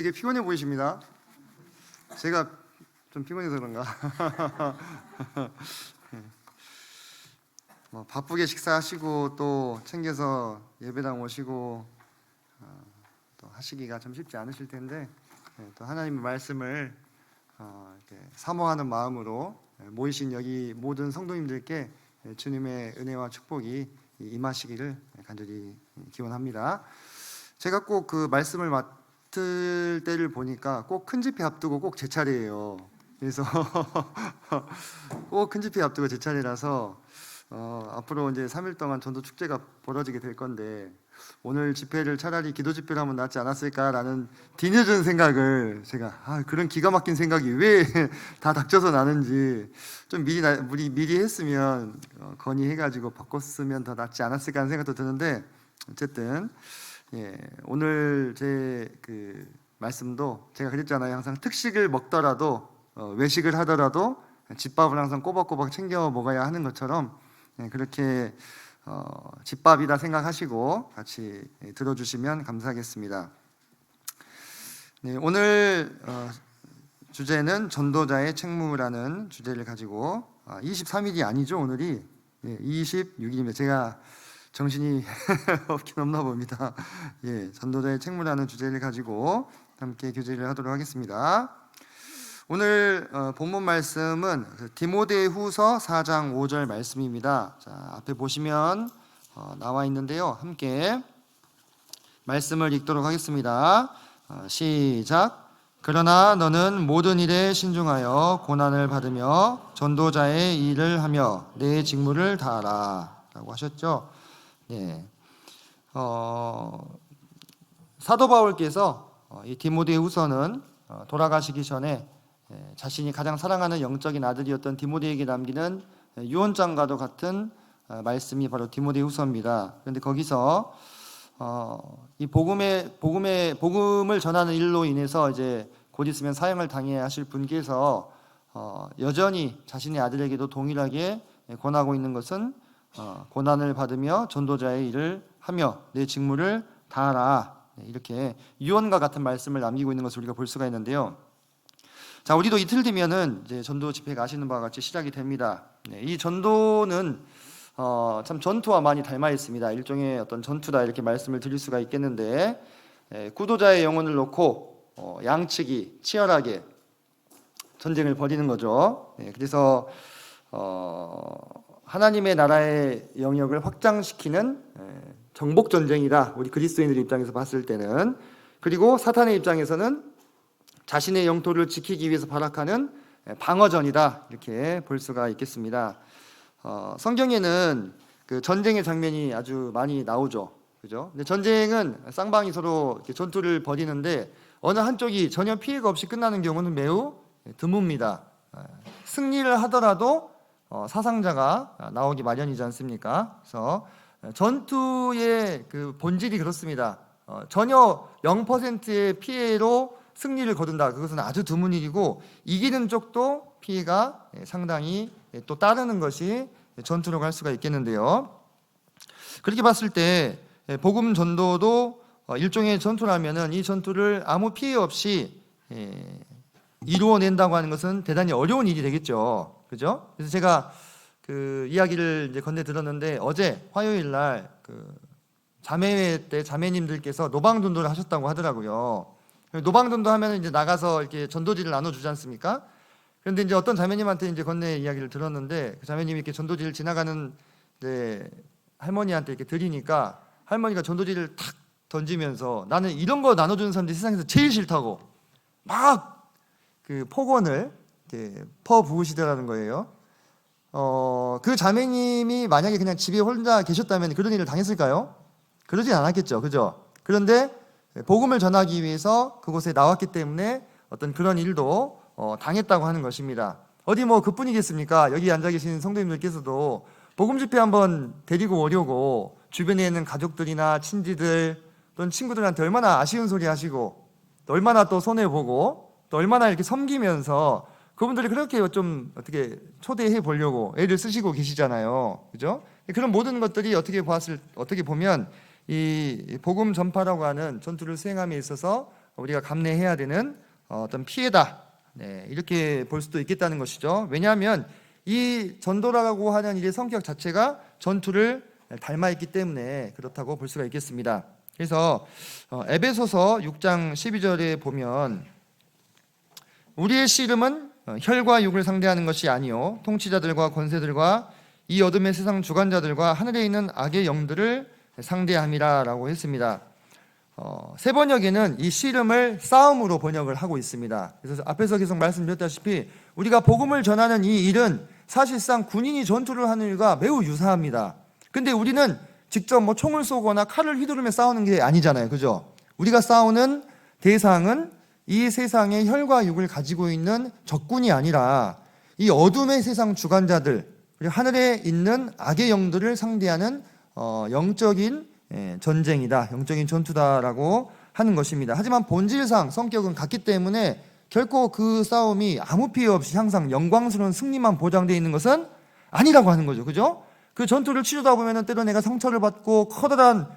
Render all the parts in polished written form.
되게 피곤해 보이십니다. 제가 좀 피곤해서 그런가? 바쁘게 식사하시고 또 챙겨서 예배당 오시고 또 하시기가 좀 쉽지 않으실 텐데 또 하나님의 말씀을 이렇게 사모하는 마음으로 모이신 여기 모든 성도님들께 주님의 은혜와 축복이 임하시기를 간절히 기원합니다. 제가 꼭 그 말씀을 맡을 때를 보니까 꼭 큰 집회 앞두고 꼭 제 차례예요. 그래서 꼭 큰 집회 앞두고 제 차례라서 앞으로 이제 3일 동안 전도 축제가 벌어지게 될 건데 오늘 집회를 차라리 기도 집회를 하면 낫지 않았을까라는 뒤늦은 생각을 제가 그런 기가 막힌 생각이 왜 다 닥쳐서 나는지 좀 미리 했으면 건의해가지고 바꿨으면 더 낫지 않았을까 하는 생각도 드는데 어쨌든 오늘 제 그 말씀도 제가 그랬잖아요. 항상 특식을 먹더라도 외식을 하더라도 집밥을 항상 꼬박꼬박 챙겨 먹어야 하는 것처럼 그렇게 집밥이다 생각하시고 같이 들어주시면 감사하겠습니다. 오늘 주제는 전도자의 책무라는 주제를 가지고 23일이 아니죠. 오늘이 26일입니다. 제가 정신이 없긴 없나 봅니다. 전도자의 책무라는 주제를 가지고 함께 교제를 하도록 하겠습니다. 오늘 본문 말씀은 디모데후서 4장 5절 말씀입니다. 자, 앞에 보시면 나와 있는데요. 함께 말씀을 읽도록 하겠습니다. 시작. 그러나 너는 모든 일에 신중하여 고난을 받으며 전도자의 일을 하며 내 직무를 다하라 라고 하셨죠. 사도 바울께서 이 디모데후서는 돌아가시기 전에 자신이 가장 사랑하는 영적인 아들이었던 디모데에게 남기는 유언장과도 같은 말씀이 바로 디모데후서입니다. 그런데 거기서 이 복음을 전하는 일로 인해서 이제 곧 있으면 사형을 당해야 하실 분께서 여전히 자신의 아들에게도 동일하게 권하고 있는 것은 고난을 받으며 전도자의 일을 하며 내 직무를 다하라, 이렇게 유언과 같은 말씀을 남기고 있는 것을 우리가 볼 수가 있는데요. 자, 우리도 이틀 뒤면은 이제 전도 집회가 아시는 바와 같이 시작이 됩니다. 이 전도는 참 전투와 많이 닮아 있습니다. 일종의 어떤 전투다 이렇게 말씀을 드릴 수가 있겠는데 구도자의 영혼을 놓고 양측이 치열하게 전쟁을 벌이는 거죠. 그래서 하나님의 나라의 영역을 확장시키는 정복 전쟁이다. 우리 그리스도인들 입장에서 봤을 때는. 그리고 사탄의 입장에서는 자신의 영토를 지키기 위해서 발악하는 방어전이다. 이렇게 볼 수가 있겠습니다. 성경에는 그 전쟁의 장면이 아주 많이 나오죠. 그죠? 근데 전쟁은 쌍방이 서로 이렇게 전투를 벌이는데 어느 한쪽이 전혀 피해가 없이 끝나는 경우는 매우 드뭅니다. 승리를 하더라도 사상자가 나오기 마련이지 않습니까? 그래서 전투의 그 본질이 그렇습니다. 전혀 0%의 피해로 승리를 거둔다. 그것은 아주 드문 일이고 이기는 쪽도 피해가 상당히 또 따르는 것이 전투라고 할 수가 있겠는데요. 그렇게 봤을 때 복음 전도도 일종의 전투라면은 이 전투를 아무 피해 없이 이루어낸다고 하는 것은 대단히 어려운 일이 되겠죠. 그죠? 그래서 제가 그 이야기를 이제 건네 들었는데 어제 화요일 날 그 자매회 때 자매님들께서 노방전도를 하셨다고 하더라고요. 노방전도 하면 이제 나가서 이렇게 전도지를 나눠주지 않습니까? 그런데 이제 어떤 자매님한테 이제 건네 이야기를 들었는데 그 자매님이 이렇게 전도지를 지나가는 할머니한테 이렇게 드리니까 할머니가 전도지를 탁 던지면서 나는 이런 거 나눠주는 사람들이 세상에서 제일 싫다고 막 그 폭언을 퍼 부으시더라는 거예요. 그 자매님이 만약에 그냥 집에 혼자 계셨다면 그런 일을 당했을까요? 그러진 않았겠죠. 그죠? 그런데 복음을 전하기 위해서 그곳에 나왔기 때문에 어떤 그런 일도 당했다고 하는 것입니다. 어디 뭐 그뿐이겠습니까? 여기 앉아 계신 성도님들께서도 복음 집회 한번 데리고 오려고 주변에 있는 가족들이나 친지들 또는 친구들한테 얼마나 아쉬운 소리 하시고 또 얼마나 또 손해보고 또 얼마나 이렇게 섬기면서 그분들이 그렇게 좀 어떻게 초대해 보려고 애를 쓰시고 계시잖아요. 그죠? 그런 모든 것들이 어떻게 보면 이 복음 전파라고 하는 전투를 수행함에 있어서 우리가 감내해야 되는 어떤 피해다. 네, 이렇게 볼 수도 있겠다는 것이죠. 왜냐하면 이 전도라고 하는 일의 성격 자체가 전투를 닮아 있기 때문에 그렇다고 볼 수가 있겠습니다. 그래서 에베소서 6장 12절에 보면 우리의 씨름은 혈과 육을 상대하는 것이 아니요 통치자들과 권세들과 이 어둠의 세상 주관자들과 하늘에 있는 악의 영들을 상대함이라 라고 했습니다. 새 번역에는 이 씨름을 싸움으로 번역을 하고 있습니다. 그래서 앞에서 계속 말씀드렸다시피 우리가 복음을 전하는 이 일은 사실상 군인이 전투를 하는 일과 매우 유사합니다. 근데 우리는 직접 뭐 총을 쏘거나 칼을 휘두르며 싸우는 게 아니잖아요. 그죠? 우리가 싸우는 대상은 이 세상의 혈과 육을 가지고 있는 적군이 아니라 이 어둠의 세상 주관자들, 그리고 하늘에 있는 악의 영들을 상대하는 영적인 전쟁이다, 영적인 전투다라고 하는 것입니다. 하지만 본질상 성격은 같기 때문에 결코 그 싸움이 아무 피해 없이 항상 영광스러운 승리만 보장되어 있는 것은 아니라고 하는 거죠. 그죠? 그 전투를 치르다 보면은 때로 내가 상처를 받고 커다란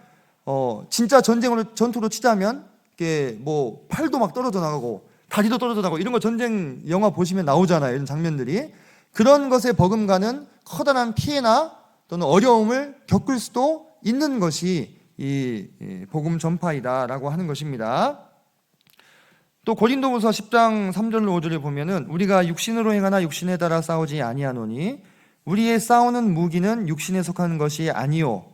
진짜 전투로 치자면 이게 뭐 팔도 막 떨어져 나가고 다리도 떨어져 나가고 이런 거 전쟁 영화 보시면 나오잖아요. 이런 장면들이. 그런 것에 버금가는 커다란 피해나 또는 어려움을 겪을 수도 있는 것이 이 복음 전파이다라고 하는 것입니다. 또 고린도후서 10장 3절로 5절에 보면은 우리가 육신으로 행하나 육신에 따라 싸우지 아니하노니 우리의 싸우는 무기는 육신에 속하는 것이 아니요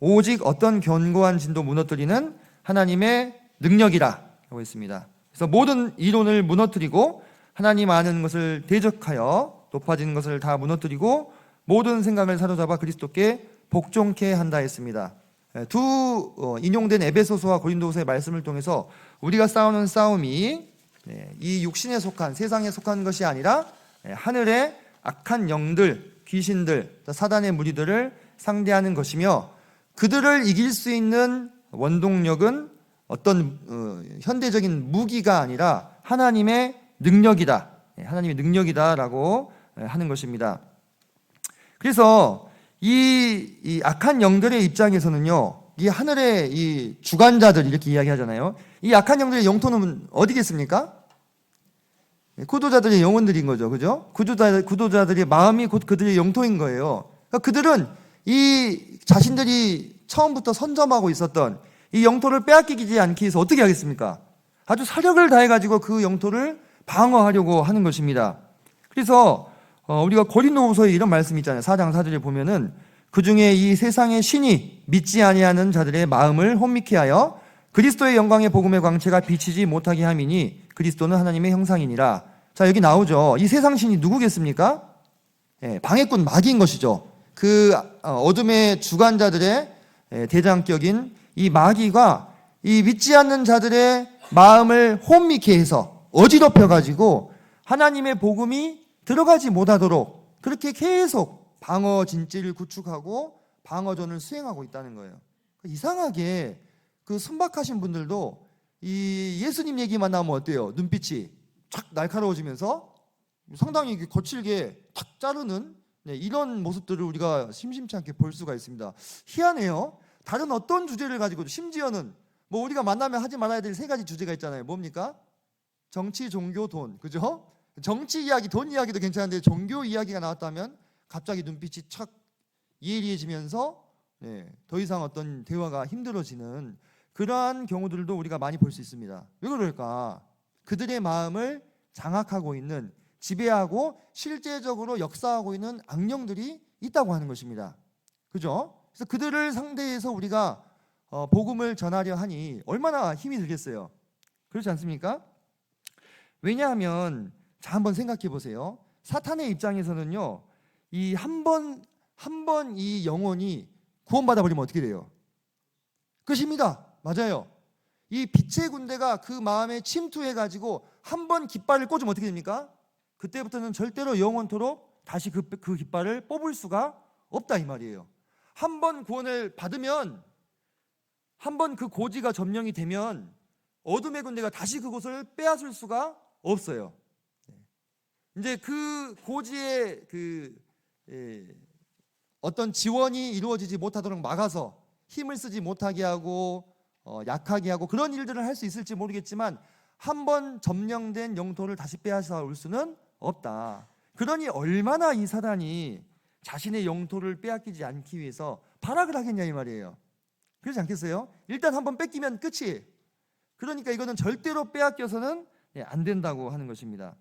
오직 어떤 견고한 진도 무너뜨리는 하나님의 능력이라 하고 있습니다. 그래서 모든 이론을 무너뜨리고 하나님 아는 것을 대적하여 높아지는 것을 다 무너뜨리고 모든 생각을 사로잡아 그리스도께 복종케 한다 했습니다. 두 인용된 에베소서와 고린도서의 말씀을 통해서 우리가 싸우는 싸움이 이 육신에 속한 세상에 속한 것이 아니라 하늘의 악한 영들, 귀신들, 사단의 무리들을 상대하는 것이며 그들을 이길 수 있는 원동력은 어떤 현대적인 무기가 아니라 하나님의 능력이다. 하나님의 능력이다라고 하는 것입니다. 그래서 이 악한 영들의 입장에서는요, 이 하늘의 이 주관자들 이렇게 이야기하잖아요. 이 악한 영들의 영토는 어디겠습니까? 구도자들의 영혼들인 거죠, 그죠? 구도자들의 마음이 곧 그들의 영토인 거예요. 그러니까 그들은 이 자신들이 처음부터 선점하고 있었던 이 영토를 빼앗기지 않기 위해서 어떻게 하겠습니까? 아주 사력을 다해가지고 그 영토를 방어하려고 하는 것입니다. 그래서 우리가 고린도후서에 이런 말씀이 있잖아요. 4장 4절에 보면은 그 중에 이 세상의 신이 믿지 아니하는 자들의 마음을 혼미케 하여 그리스도의 영광의 복음의 광채가 비치지 못하게 함이니 그리스도는 하나님의 형상이니라. 자, 여기 나오죠. 이 세상 신이 누구겠습니까? 방해꾼 마귀인 것이죠. 그 어둠의 주관자들의 대장격인 이 마귀가 이 믿지 않는 자들의 마음을 혼미케 해서 어지럽혀가지고 하나님의 복음이 들어가지 못하도록 그렇게 계속 방어 진지를 구축하고 방어전을 수행하고 있다는 거예요. 이상하게 그 순박하신 분들도 이 예수님 얘기만 나오면 어때요? 눈빛이 촥 날카로워지면서 상당히 거칠게 탁 자르는 이런 모습들을 우리가 심심치 않게 볼 수가 있습니다. 희한해요. 다른 어떤 주제를 가지고도 심지어는 뭐 우리가 만나면 하지 말아야 될 세 가지 주제가 있잖아요. 뭡니까? 정치, 종교, 돈. 그죠? 정치 이야기, 돈 이야기도 괜찮은데 종교 이야기가 나왔다면 갑자기 눈빛이 착 예리해지면서 더 이상 어떤 대화가 힘들어지는 그러한 경우들도 우리가 많이 볼 수 있습니다. 왜 그럴까? 그들의 마음을 장악하고 있는, 지배하고 실제적으로 역사하고 있는 악령들이 있다고 하는 것입니다. 그죠? 그래서 그들을 상대해서 우리가 복음을 전하려 하니 얼마나 힘이 들겠어요. 그렇지 않습니까? 왜냐하면 자, 한번 생각해 보세요. 사탄의 입장에서는요, 이 한 번 이 영혼이 구원받아 버리면 어떻게 돼요? 끝입니다. 맞아요. 이 빛의 군대가 그 마음에 침투해 가지고 한 번 깃발을 꽂으면 어떻게 됩니까? 그때부터는 절대로 영원토록 다시 그 깃발을 뽑을 수가 없다 이 말이에요. 한 번 구원을 받으면, 한 번 그 고지가 점령이 되면 어둠의 군대가 다시 그곳을 빼앗을 수가 없어요. 이제 그 고지의 어떤 지원이 이루어지지 못하도록 막아서 힘을 쓰지 못하게 하고 약하게 하고 그런 일들을 할 수 있을지 모르겠지만 한번 점령된 영토를 다시 빼앗아 올 수는 없다. 그러니 얼마나 이 사단이 자신의 영토를 빼앗기지 않기 위해서 발악을 하겠냐 이 말이에요. 그렇지 않겠어요? 일단 한번 뺏기면 끝이. 그러니까 이거는 절대로 빼앗겨서는 안 된다고 하는 것입니다.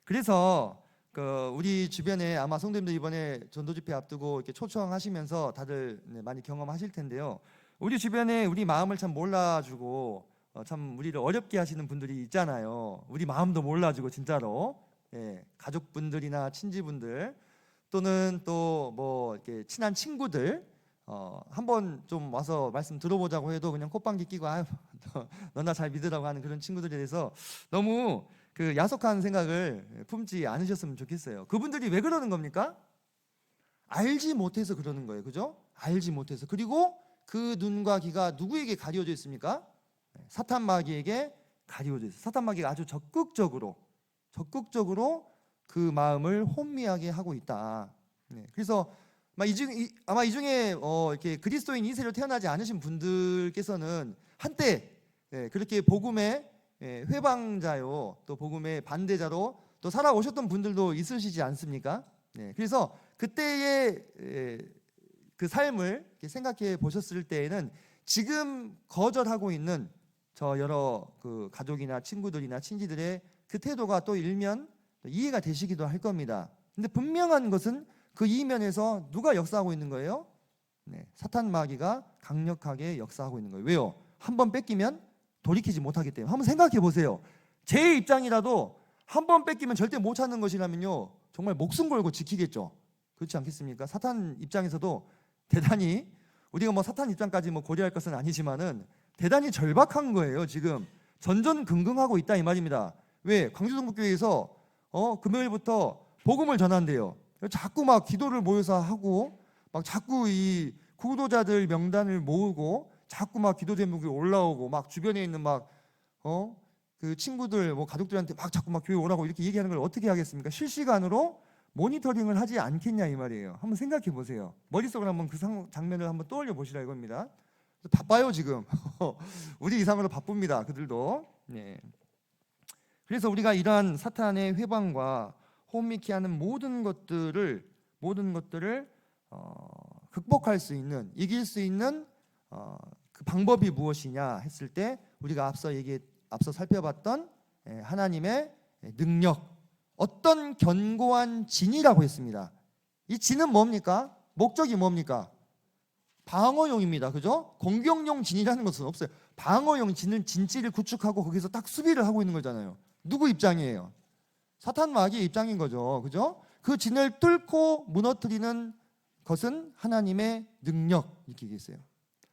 그래서 우리 주변에 아마 성도님들 이번에 전도집회 앞두고 이렇게 초청하시면서 다들 많이 경험하실 텐데요. 우리 주변에 우리 마음을 참 몰라주고 참 우리를 어렵게 하시는 분들이 있잖아요. 우리 마음도 몰라주고 진짜로 가족분들이나 친지분들 또는 또 뭐 이렇게 친한 친구들 한번 좀 와서 말씀 들어보자고 해도 그냥 콧방귀 끼고 아유 너나 잘 믿으라고 하는 그런 친구들에 대해서 너무 그 야속한 생각을 품지 않으셨으면 좋겠어요. 그분들이 왜 그러는 겁니까? 알지 못해서 그러는 거예요. 그죠? 알지 못해서. 그리고 그 눈과 귀가 누구에게 가려져 있습니까? 사탄 마귀에게 가려져 있어요. 사탄 마귀가 아주 적극적으로 그 마음을 혼미하게 하고 있다. 그래서 아마 이 중에 이렇게 그리스도인 2세로 태어나지 않으신 분들께서는 한때 그렇게 복음의 회방자요, 또 복음의 반대자로 또 살아오셨던 분들도 있으시지 않습니까? 그래서 그때의 그 삶을 생각해 보셨을 때에는 지금 거절하고 있는 저 여러 그 가족이나 친구들이나 친지들의 그 태도가 또 일면 이해가 되시기도 할 겁니다. 근데 분명한 것은 그 이면에서 누가 역사하고 있는 거예요? 사탄 마귀가 강력하게 역사하고 있는 거예요. 왜요? 한번 뺏기면 돌이키지 못하기 때문에. 한번 생각해 보세요. 제 입장이라도 한번 뺏기면 절대 못 찾는 것이라면요, 정말 목숨 걸고 지키겠죠. 그렇지 않겠습니까? 사탄 입장에서도 대단히, 우리가 뭐 사탄 입장까지 뭐 고려할 것은 아니지만은 대단히 절박한 거예요. 지금 전전긍긍하고 있다 이 말입니다. 왜? 광주동국교회에서 금요일부터 복음을 전한대요. 자꾸 막 기도를 모여서 하고 막 자꾸 이 구도자들 명단을 모으고 자꾸 막 기도 제목이 올라오고 막 주변에 있는 막 그 친구들 뭐 가족들한테 막 자꾸 막 교회 오라고 이렇게 얘기하는 걸 어떻게 하겠습니까? 실시간으로 모니터링을 하지 않겠냐 이 말이에요. 한번 생각해 보세요. 머릿속으로 한번 그 장면을 한번 떠올려 보시라 이겁니다. 바빠요 지금. 우리 이상으로 바쁩니다. 그들도. 그래서 우리가 이러한 사탄의 회방과 혼미케 하는 모든 것들을 극복할 수 있는, 이길 수 있는 그 방법이 무엇이냐 했을 때 우리가 앞서 살펴봤던 하나님의 능력, 어떤 견고한 진이라고 했습니다. 이 진은 뭡니까? 목적이 뭡니까? 방어용입니다. 그죠? 공격용 진이라는 것은 없어요. 방어용 진은 진지를 구축하고 거기서 딱 수비를 하고 있는 거잖아요. 누구 입장이에요? 사탄 마귀의 입장인 거죠. 그죠? 그 진을 뚫고 무너뜨리는 것은 하나님의 능력, 이렇게 얘기했어요.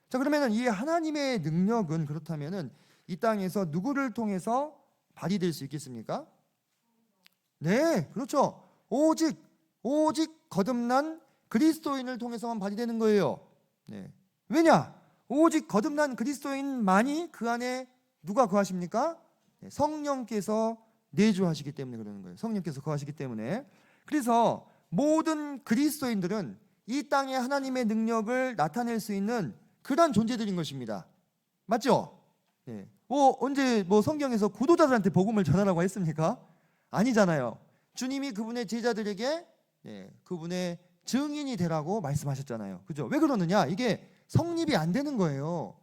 자, 그러면은 이 하나님의 능력은 그렇다면은 이 땅에서 누구를 통해서 발휘될 수 있겠습니까? 네, 그렇죠. 오직 거듭난 그리스도인을 통해서만 발휘되는 거예요. 왜냐? 오직 거듭난 그리스도인만이 그 안에 누가 거하십니까? 성령께서 내주하시기 때문에 그러는 거예요. 성령께서 거하시기 때문에. 그래서 모든 그리스도인들은 이 땅에 하나님의 능력을 나타낼 수 있는 그런 존재들인 것입니다. 맞죠? 언제 성경에서 구도자들한테 복음을 전하라고 했습니까? 아니잖아요. 주님이 그분의 제자들에게 그분의 증인이 되라고 말씀하셨잖아요. 그죠? 왜 그러느냐? 이게 성립이 안 되는 거예요.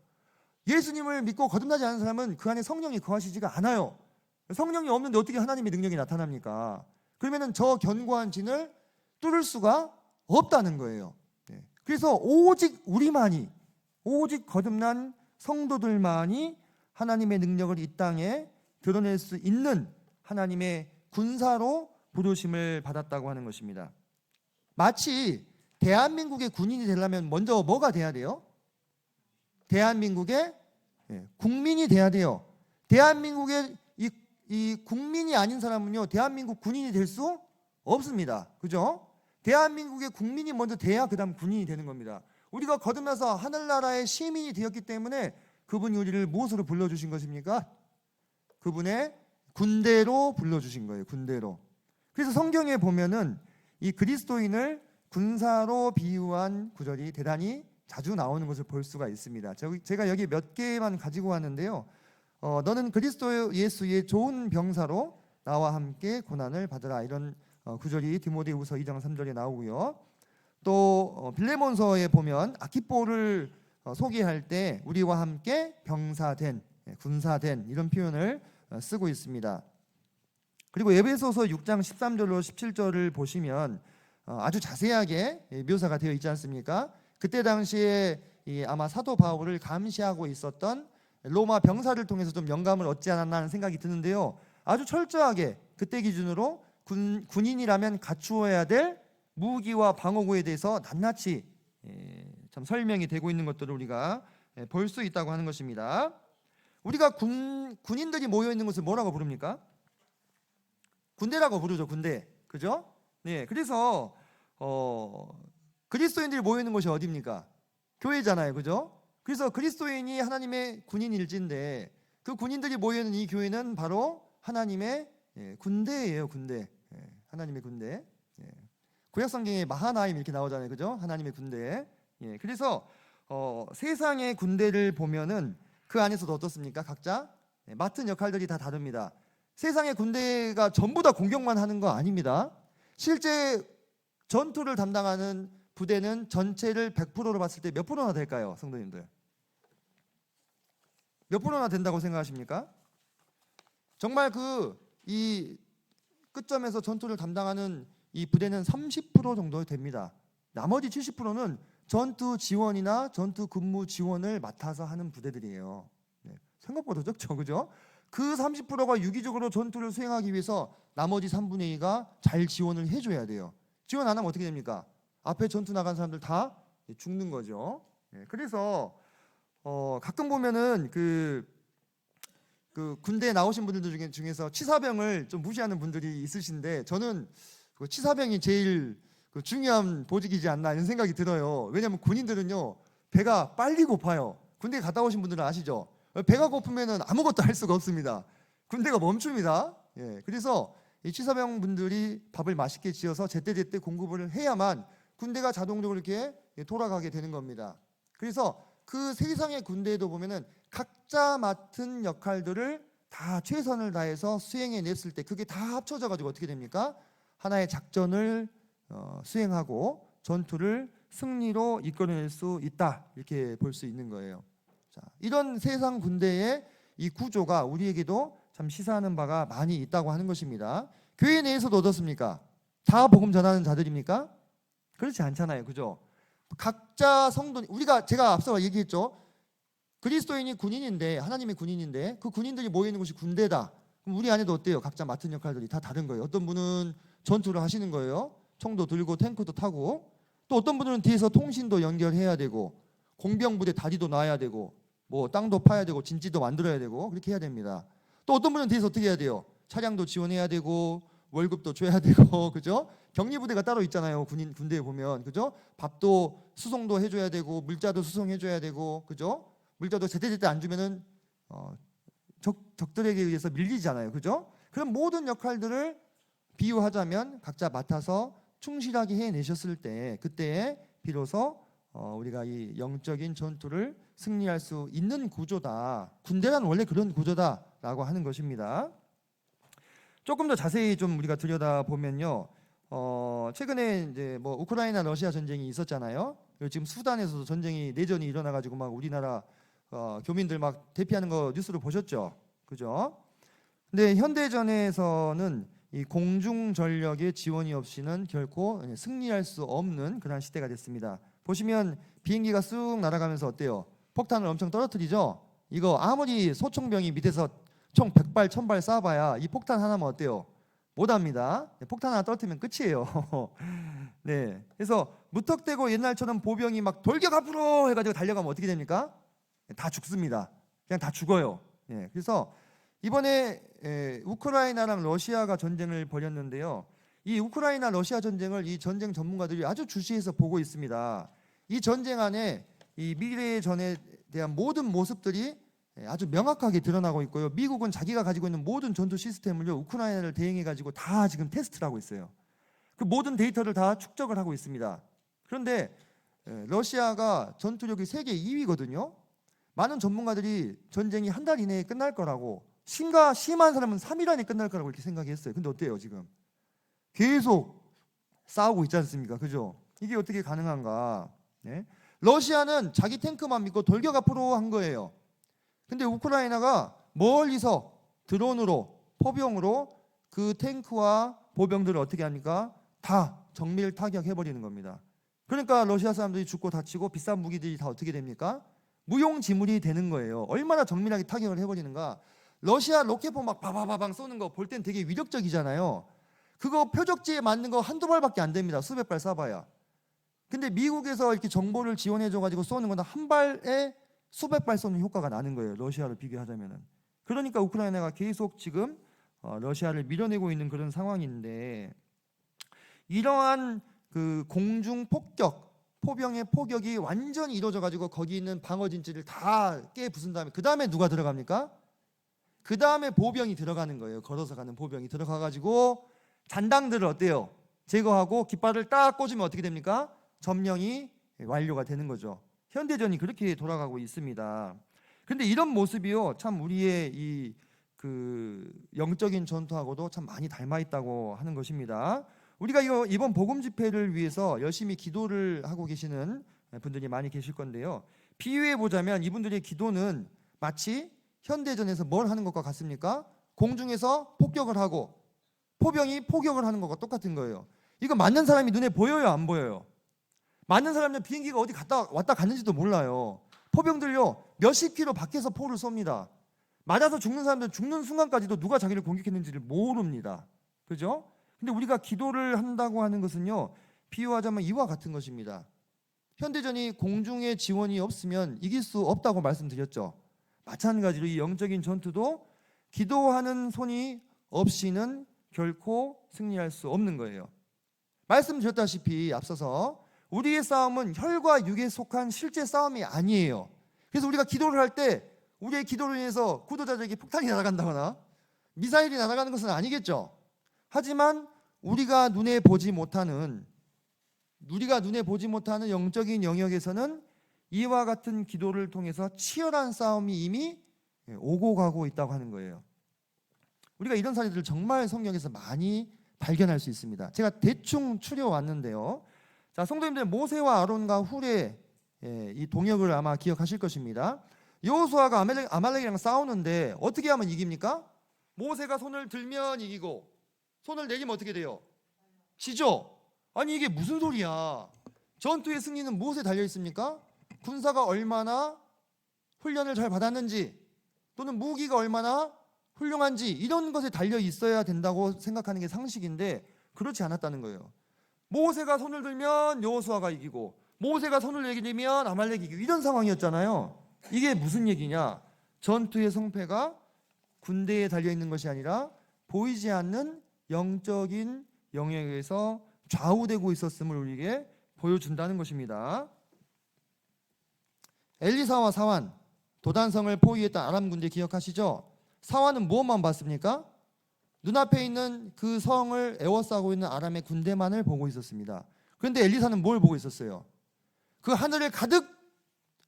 예수님을 믿고 거듭나지 않은 사람은 그 안에 성령이 거하시지가 않아요. 성령이 없는데 어떻게 하나님의 능력이 나타납니까? 그러면은 저 견고한 진을 뚫을 수가 없다는 거예요. 그래서 오직 우리만이, 오직 거듭난 성도들만이 하나님의 능력을 이 땅에 드러낼 수 있는 하나님의 군사로 부르심을 받았다고 하는 것입니다. 마치 대한민국의 군인이 되려면 먼저 뭐가 돼야 돼요? 대한민국의 국민이 돼야 돼요. 대한민국의 이 국민이 아닌 사람은요, 대한민국 군인이 될 수 없습니다. 그죠? 대한민국의 국민이 먼저 돼야 그 다음 군인이 되는 겁니다. 우리가 거듭나서 하늘나라의 시민이 되었기 때문에 그분이 우리를 무엇으로 불러주신 것입니까? 그분의 군대로 불러주신 거예요. 군대로. 그래서 성경에 보면은 이 그리스도인을 군사로 비유한 구절이 대단히 자주 나오는 것을 볼 수가 있습니다. 제가 여기 몇 개만 가지고 왔는데요. 너는 그리스도 예수의 좋은 병사로 나와 함께 고난을 받으라. 이런 구절이 디모데후서 2장 3절에 나오고요. 또 빌레몬서에 보면 아키포를 소개할 때 우리와 함께 병사된, 군사된 이런 표현을 쓰고 있습니다. 그리고 에베소서 6장 13절로 17절을 보시면 아주 자세하게 묘사가 되어 있지 않습니까? 그때 당시에 아마 사도 바울을 감시하고 있었던 로마 병사를 통해서 좀 영감을 얻지 않았나 하는 생각이 드는데요. 아주 철저하게 그때 기준으로 군인이라면 갖추어야 될 무기와 방어구에 대해서 낱낱이 참 설명이 되고 있는 것들을 우리가 볼 수 있다고 하는 것입니다. 우리가 군인들이 모여 있는 것을 뭐라고 부릅니까? 군대라고 부르죠. 군대, 그죠? 네, 그래서 그리스도인들이 모여 있는 곳이 어디입니까? 교회잖아요, 그죠? 그래서 그리스도인이 하나님의 군인일진데 그 군인들이 모여 있는 이 교회는 바로 하나님의 군대예요, 군대. 하나님의 군대. 구약성경에 마하나임 이렇게 나오잖아요, 그죠? 하나님의 군대. 그래서 세상의 군대를 보면은 그 안에서도 어떻습니까? 각자 맡은 역할들이 다 다릅니다. 세상의 군대가 전부 다 공격만 하는 거 아닙니다. 실제 전투를 담당하는 부대는 전체를 100%로 봤을 때 몇 프로나 될까요, 성도님들? 몇 프로나 된다고 생각하십니까? 정말 이 끝점에서 전투를 담당하는 이 부대는 30% 정도 됩니다. 나머지 70%는 전투 지원이나 전투 근무 지원을 맡아서 하는 부대들이에요. 생각보다 적죠, 그죠? 그 30%가 유기적으로 전투를 수행하기 위해서 나머지 3분의 2가 잘 지원을 해줘야 돼요. 지원 안 하면 어떻게 됩니까? 앞에 전투 나간 사람들 다 죽는 거죠. 그래서 가끔 보면은 그 군대에 나오신 분들 중에서 치사병을 좀 무시하는 분들이 있으신데 저는 치사병이 제일 중요한 보직이지 않나 이런 생각이 들어요. 왜냐하면 군인들은요 배가 빨리 고파요. 군대 갔다 오신 분들은 아시죠? 배가 고프면은 아무것도 할 수가 없습니다. 군대가 멈춥니다. 그래서 이 치사병 분들이 밥을 맛있게 지어서 제때제때 공급을 해야만 군대가 자동적으로 이렇게 돌아가게 되는 겁니다. 그래서 그 세상의 군대에도 보면은 각자 맡은 역할들을 다 최선을 다해서 수행해 냈을 때 그게 다 합쳐져 가지고 어떻게 됩니까? 하나의 작전을 수행하고 전투를 승리로 이끌어낼 수 있다, 이렇게 볼 수 있는 거예요. 자, 이런 세상 군대의 이 구조가 우리에게도 참 시사하는 바가 많이 있다고 하는 것입니다. 교회 내에서도 어떻습니까? 다 복음 전하는 자들입니까? 그렇지 않잖아요, 그죠? 각자 성도, 제가 앞서 얘기했죠. 그리스도인이 군인인데, 하나님의 군인인데 그 군인들이 모여 있는 곳이 군대다. 그럼 우리 안에도 어때요? 각자 맡은 역할들이 다 다른 거예요. 어떤 분은 전투를 하시는 거예요. 총도 들고 탱크도 타고, 또 어떤 분들은 뒤에서 통신도 연결해야 되고, 공병부대 다리도 놔야 되고, 뭐 땅도 파야 되고, 진지도 만들어야 되고, 그렇게 해야 됩니다. 또 어떤 분은 뒤에서 어떻게 해야 돼요? 차량도 지원해야 되고, 월급도 줘야 되고, 그죠? 격리부대가 따로 있잖아요. 군대에 보면, 그죠? 밥도 수송도 해줘야 되고, 물자도 수송해줘야 되고, 그죠? 물자도 제때제때 안 주면은 적들에게 의해서 밀리잖아요, 그죠? 그런 모든 역할들을 비유하자면 각자 맡아서 충실하게 해내셨을 때, 그때에 비로소 우리가 이 영적인 전투를 승리할 수 있는 구조다. 군대란 원래 그런 구조다라고 하는 것입니다. 조금 더 자세히 좀 우리가 들여다보면요, 최근에 이제 뭐 우크라이나 러시아 전쟁이 있었잖아요. 그리고 지금 수단에서도 내전이 일어나가지고 막 우리나라 교민들 막 대피하는 거 뉴스로 보셨죠, 그죠? 근데 현대전에서는 이 공중 전력의 지원이 없이는 결코 승리할 수 없는 그런 시대가 됐습니다. 보시면 비행기가 쑥 날아가면서 어때요? 폭탄을 엄청 떨어뜨리죠. 이거 아무리 소총병이 밑에서 총 100발, 1000발 쏴봐야 이 폭탄 하나면 어때요? 못합니다. 폭탄 하나 떨어뜨리면 끝이에요. 네, 그래서 무턱대고 옛날처럼 보병이 막 돌격 앞으로 해가지고 달려가면 어떻게 됩니까? 다 죽습니다. 그냥 다 죽어요. 그래서 이번에 우크라이나랑 러시아가 전쟁을 벌였는데요. 이 우크라이나 러시아 전쟁을 이 전쟁 전문가들이 아주 주시해서 보고 있습니다. 이 전쟁 안에 이 미래의 전에 대한 모든 모습들이 아주 명확하게 드러나고 있고요. 미국은 자기가 가지고 있는 모든 전투 시스템을요, 우크라이나를 대응해 가지고 다 지금 테스트를 하고 있어요. 그 모든 데이터를 다 축적을 하고 있습니다. 그런데 러시아가 전투력이 세계 2위거든요. 많은 전문가들이 전쟁이 한 달 이내에 끝날 거라고, 심한 사람은 3일 안에 끝날 거라고 이렇게 생각했어요. 근데 어때요 지금? 계속 싸우고 있지 않습니까? 그죠? 이게 어떻게 가능한가? 네? 러시아는 자기 탱크만 믿고 돌격 앞으로 한 거예요. 근데 우크라이나가 멀리서 드론으로, 포병으로 그 탱크와 보병들을 어떻게 합니까? 다 정밀 타격해버리는 겁니다. 그러니까 러시아 사람들이 죽고 다치고 비싼 무기들이 다 어떻게 됩니까? 무용지물이 되는 거예요. 얼마나 정밀하게 타격을 해버리는가. 러시아 로켓포 막 바바바방 쏘는 거 볼 땐 되게 위력적이잖아요. 그거 표적지에 맞는 거 한두 발밖에 안 됩니다. 수백 발 쏴봐야. 근데 미국에서 이렇게 정보를 지원해줘가지고 쏘는 거는 한 발에 수백 발 쏘는 효과가 나는 거예요. 러시아를 비교하자면은. 그러니까 우크라이나가 계속 지금 러시아를 밀어내고 있는 그런 상황인데, 이러한 그 공중 폭격, 포병의 포격이 완전히 이루어져가지고 거기 있는 방어 진지를 다 깨부순 다음에 그 다음에 누가 들어갑니까? 그 다음에 보병이 들어가는 거예요. 걸어서 가는 보병이 들어가가지고 잔당들을 어때요? 제거하고 깃발을 딱 꽂으면 어떻게 됩니까? 점령이 완료가 되는 거죠. 현대전이 그렇게 돌아가고 있습니다. 그런데 이런 모습이요, 참 우리의 이 그 영적인 전투하고도 참 많이 닮아 있다고 하는 것입니다. 우리가 이번 복음 집회를 위해서 열심히 기도를 하고 계시는 분들이 많이 계실 건데요. 비유해 보자면 이분들의 기도는 마치 현대전에서 뭘 하는 것과 같습니까? 공중에서 폭격을 하고 포병이 포격을 하는 것과 똑같은 거예요. 이거 맞는 사람이 눈에 보여요, 안 보여요? 맞는 사람은 비행기가 어디 갔다 왔다 갔는지도 몰라요. 포병들요, 몇십 킬로 밖에서 포를 쏩니다. 맞아서 죽는 사람들 죽는 순간까지도 누가 자기를 공격했는지를 모릅니다. 그죠? 근데 우리가 기도를 한다고 하는 것은요, 비유하자면 이와 같은 것입니다. 현대전이 공중의 지원이 없으면 이길 수 없다고 말씀드렸죠. 마찬가지로 이 영적인 전투도 기도하는 손이 없이는 결코 승리할 수 없는 거예요. 말씀드렸다시피 앞서서 우리의 싸움은 혈과 육에 속한 실제 싸움이 아니에요. 그래서 우리가 기도를 할 때 우리의 기도로 인해서 구도자들에게 폭탄이 날아간다거나 미사일이 날아가는 것은 아니겠죠. 하지만 우리가 눈에 보지 못하는 영적인 영역에서는 이와 같은 기도를 통해서 치열한 싸움이 이미 오고 가고 있다고 하는 거예요. 우리가 이런 사례들을 정말 성경에서 많이 발견할 수 있습니다. 제가 대충 추려왔는데요. 자, 성도님들, 모세와 아론과 훌의 이 동역을 아마 기억하실 것입니다. 여호수아가 아말렉이랑 싸우는데 어떻게 하면 이깁니까? 모세가 손을 들면 이기고 손을 내리면 어떻게 돼요? 지죠? 아니 이게 무슨 소리야? 전투의 승리는 무엇에 달려 있습니까? 군사가 얼마나 훈련을 잘 받았는지 또는 무기가 얼마나 훌륭한지 이런 것에 달려 있어야 된다고 생각하는 게 상식인데 그렇지 않았다는 거예요. 모세가 손을 들면 여호수아가 이기고 모세가 손을 내리면 아말렉이 이기고 이런 상황이었잖아요. 이게 무슨 얘기냐? 전투의 성패가 군대에 달려있는 것이 아니라 보이지 않는 영적인 영역에서 좌우되고 있었음을 우리에게 보여준다는 것입니다. 엘리사와 사완, 도단성을 포위했던 아람 군대 기억하시죠? 사완은 무엇만 봤습니까? 눈앞에 있는 그 성을 에워싸고 있는 아람의 군대만을 보고 있었습니다. 그런데 엘리사는 뭘 보고 있었어요? 그 하늘을 가득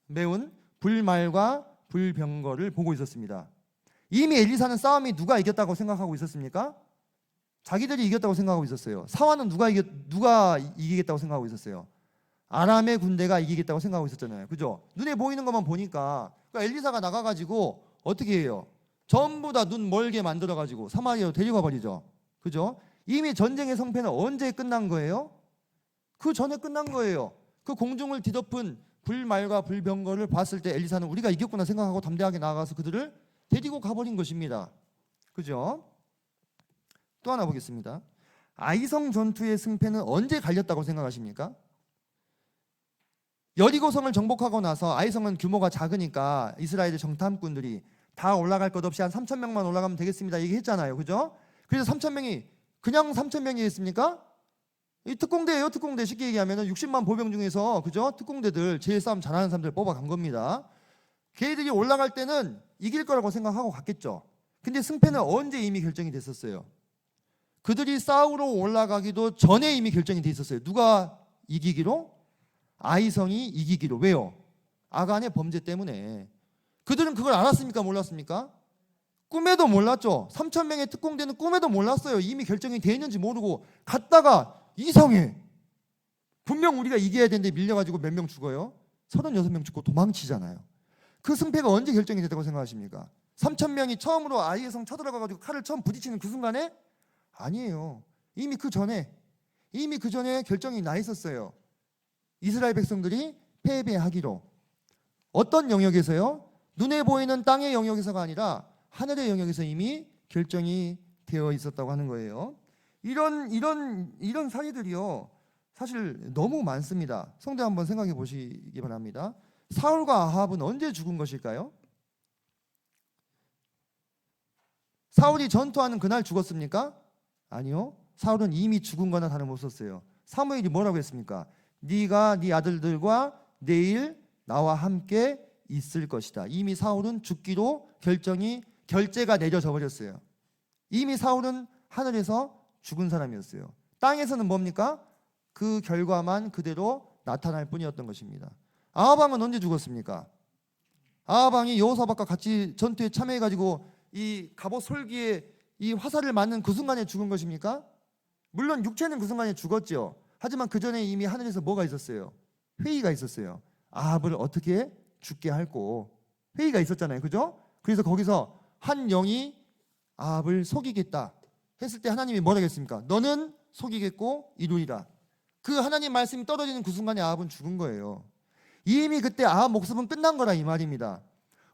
메운 불말과 불병거를 보고 있었습니다. 이미 엘리사는 싸움이 누가 이겼다고 생각하고 있었습니까? 자기들이 이겼다고 생각하고 있었어요. 사완은 누가 이기겠다고 생각하고 있었어요? 아람의 군대가 이기겠다고 생각하고 있었잖아요. 그죠? 눈에 보이는 것만 보니까 그러니까 엘리사가 나가가지고 어떻게 해요? 전부 다 눈 멀게 만들어가지고 사마리아로 데려가 버리죠. 그죠? 이미 전쟁의 성패는 언제 끝난 거예요? 그 전에 끝난 거예요. 그 공중을 뒤덮은 불말과 불병거를 봤을 때 엘리사는 우리가 이겼구나 생각하고 담대하게 나아가서 그들을 데리고 가버린 것입니다. 그죠? 또 하나 보겠습니다. 아이성 전투의 승패는 언제 갈렸다고 생각하십니까? 여리고성을 정복하고 나서 아이성은 규모가 작으니까 이스라엘 정탐꾼들이 다 올라갈 것 없이 한 3,000명만 올라가면 되겠습니다 얘기했잖아요. 그죠? 그래서 3,000명이 그냥 3,000명이 했습니까? 이 특공대예요. 특공대. 쉽게 얘기하면 60만 보병 중에서 그죠? 특공대들 제일 싸움 잘하는 사람들 뽑아간 겁니다. 걔들이 올라갈 때는 이길 거라고 생각하고 갔겠죠. 근데 승패는 언제 이미 결정이 됐었어요? 그들이 싸우러 올라가기도 전에 이미 결정이 돼 있었어요. 누가 이기기로? 아이성이 이기기로. 왜요? 아간의 범죄 때문에. 그들은 그걸 알았습니까? 몰랐습니까? 꿈에도 몰랐죠. 3천 명의 특공대는 꿈에도 몰랐어요. 이미 결정이 돼 있는지 모르고 갔다가 이상해. 분명 우리가 이겨야 되는데 밀려가지고 몇 명 죽어요. 36명 죽고 도망치잖아요. 그 승패가 언제 결정이 됐다고 생각하십니까? 3천 명이 처음으로 아이의 성 쳐들어가가지고 칼을 처음 부딪히는 그 순간에? 아니에요. 이미 그 전에 결정이 나 있었어요. 이스라엘 백성들이 패배하기로. 어떤 영역에서요? 눈에 보이는 땅의 영역에서가 아니라 하늘의 영역에서 이미 결정이 되어 있었다고 하는 거예요. 이런 사례들이요, 사실 너무 많습니다. 성도 한번 생각해 보시기 바랍니다. 사울과 아합은 언제 죽은 것일까요? 사울이 전투하는 그날 죽었습니까? 아니요. 사울은 이미 죽은 거나 다름없었어요. 사무엘이 뭐라고 했습니까? 네가 네 아들들과 내일 나와 함께 있을 것이다. 이미 사울은 죽기로 결제가 내려져 버렸어요. 이미 사울은 하늘에서 죽은 사람이었어요. 땅에서는 뭡니까? 그 결과만 그대로 나타날 뿐이었던 것입니다. 아합왕은 언제 죽었습니까? 아합왕이 여호사밧과 같이 전투에 참여해가지고 이 갑옷 솔기에 이 화살을 맞는 그 순간에 죽은 것입니까? 물론 육체는 그 순간에 죽었죠. 하지만 그 전에 이미 하늘에서 뭐가 있었어요? 회의가 있었어요. 아합을 어떻게 죽게 할고 회의가 있었잖아요. 그죠? 그래서 거기서 한 영이 아합을 속이겠다 했을 때 하나님이 뭐라고 했습니까? 너는 속이겠고 이루리라. 그 하나님 말씀이 떨어지는 그 순간에 아합은 죽은 거예요. 이미 그때 아합 목숨은 끝난 거라 이 말입니다.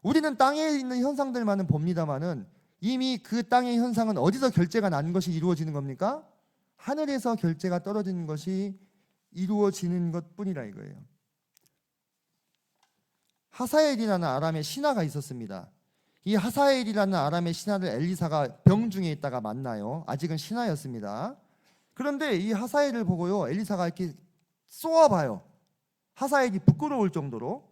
우리는 땅에 있는 현상들만은 봅니다만은 이미 그 땅의 현상은 어디서 결제가 난 것이 이루어지는 겁니까? 하늘에서 결제가 떨어지는 것이 이루어지는 것뿐이라 이거예요. 하사엘이라는 아람의 신하가 있었습니다. 이 하사엘이라는 아람의 신하를 엘리사가 병중에 있다가 만나요. 아직은 신하였습니다. 그런데 이 하사엘을 보고요, 엘리사가 이렇게 쏘아봐요. 하사엘이 부끄러울 정도로.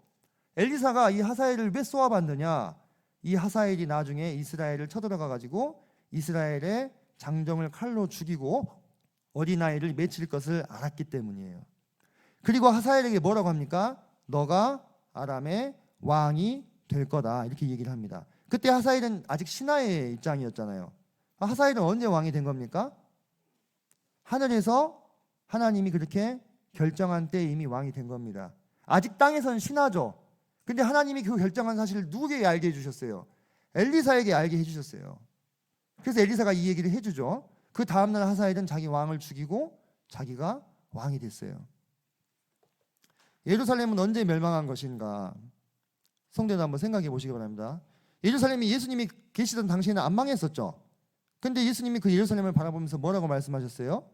엘리사가 이 하사엘을 왜 쏘아봤느냐? 이 하사엘이 나중에 이스라엘을 쳐들어가 가지고 이스라엘의 장정을 칼로 죽이고 어린아이를 맺힐 것을 알았기 때문이에요. 그리고 하사엘에게 뭐라고 합니까? 너가 아람의 왕이 될 거다, 이렇게 얘기를 합니다. 그때 하사엘은 아직 신하의 입장이었잖아요. 하사엘은 언제 왕이 된 겁니까? 하늘에서 하나님이 그렇게 결정한 때 이미 왕이 된 겁니다. 아직 땅에서는 신하죠. 근데 하나님이 그 결정한 사실을 누구에게 알게 해주셨어요? 엘리사에게 알게 해주셨어요. 그래서 엘리사가 이 얘기를 해주죠. 그 다음날 하사엘은 자기 왕을 죽이고 자기가 왕이 됐어요. 예루살렘은 언제 멸망한 것인가? 성도들 한번 생각해 보시기 바랍니다. 예루살렘이 예수님이 계시던 당시에는 안 망했었죠. 근데 예수님이 그 예루살렘을 바라보면서 뭐라고 말씀하셨어요?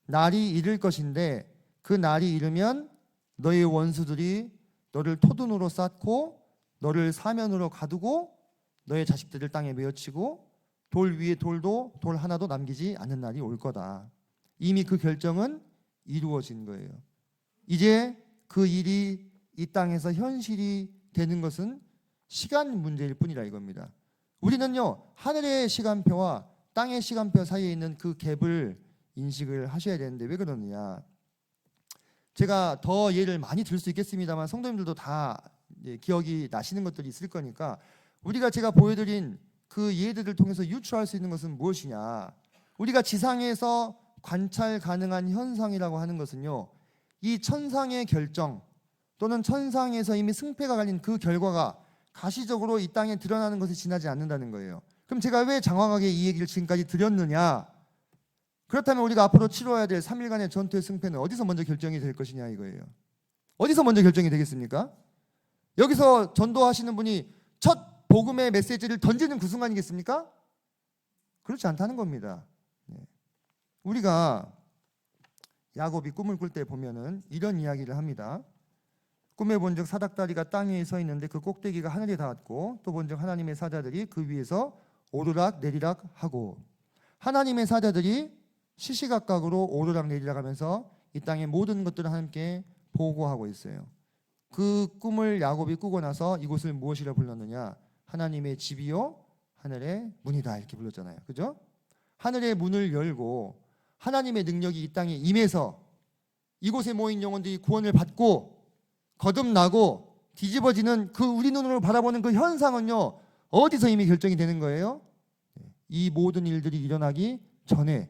날이 이를 것인데 그 날이 이르면 너의 원수들이 너를 토둔으로 쌓고 너를 사면으로 가두고 너의 자식들을 땅에 메어치고 돌 위에 돌도 돌 하나도 남기지 않는 날이 올 거다. 이미 그 결정은 이루어진 거예요. 이제 그 일이 이 땅에서 현실이 되는 것은 시간 문제일 뿐이라 이겁니다. 우리는요, 하늘의 시간표와 땅의 시간표 사이에 있는 그 갭을 인식을 하셔야 되는데 왜 그러느냐? 제가 더 예를 많이 들 수 있겠습니다만 성도님들도 다 기억이 나시는 것들이 있을 거니까 우리가 제가 보여드린 그 예들을 통해서 유추할 수 있는 것은 무엇이냐? 우리가 지상에서 관찰 가능한 현상이라고 하는 것은요, 이 천상의 결정 또는 천상에서 이미 승패가 갈린 그 결과가 가시적으로 이 땅에 드러나는 것이 지나지 않는다는 거예요. 그럼 제가 왜 장황하게 이 얘기를 지금까지 드렸느냐? 그렇다면 우리가 앞으로 치러야 될 3일간의 전투의 승패는 어디서 먼저 결정이 될 것이냐 이거예요. 어디서 먼저 결정이 되겠습니까? 여기서 전도하시는 분이 첫 복음의 메시지를 던지는 그 순간이겠습니까? 그렇지 않다는 겁니다. 우리가 야곱이 꿈을 꿀 때 보면은 이런 이야기를 합니다. 꿈에 본즉 사닥다리가 땅 위에 서 있는데 그 꼭대기가 하늘에 닿았고 또 본즉 하나님의 사자들이 그 위에서 오르락 내리락 하고 하나님의 사자들이 시시각각으로 오르락 내리락 하면서 이 땅의 모든 것들을 함께 보고하고 있어요. 그 꿈을 야곱이 꾸고 나서 이곳을 무엇이라 불렀느냐? 하나님의 집이요 하늘의 문이다, 이렇게 불렀잖아요. 그죠? 하늘의 문을 열고 하나님의 능력이 이 땅에 임해서 이곳에 모인 영혼들이 구원을 받고 거듭나고 뒤집어지는 그 우리 눈으로 바라보는 그 현상은요, 어디서 이미 결정이 되는 거예요? 이 모든 일들이 일어나기 전에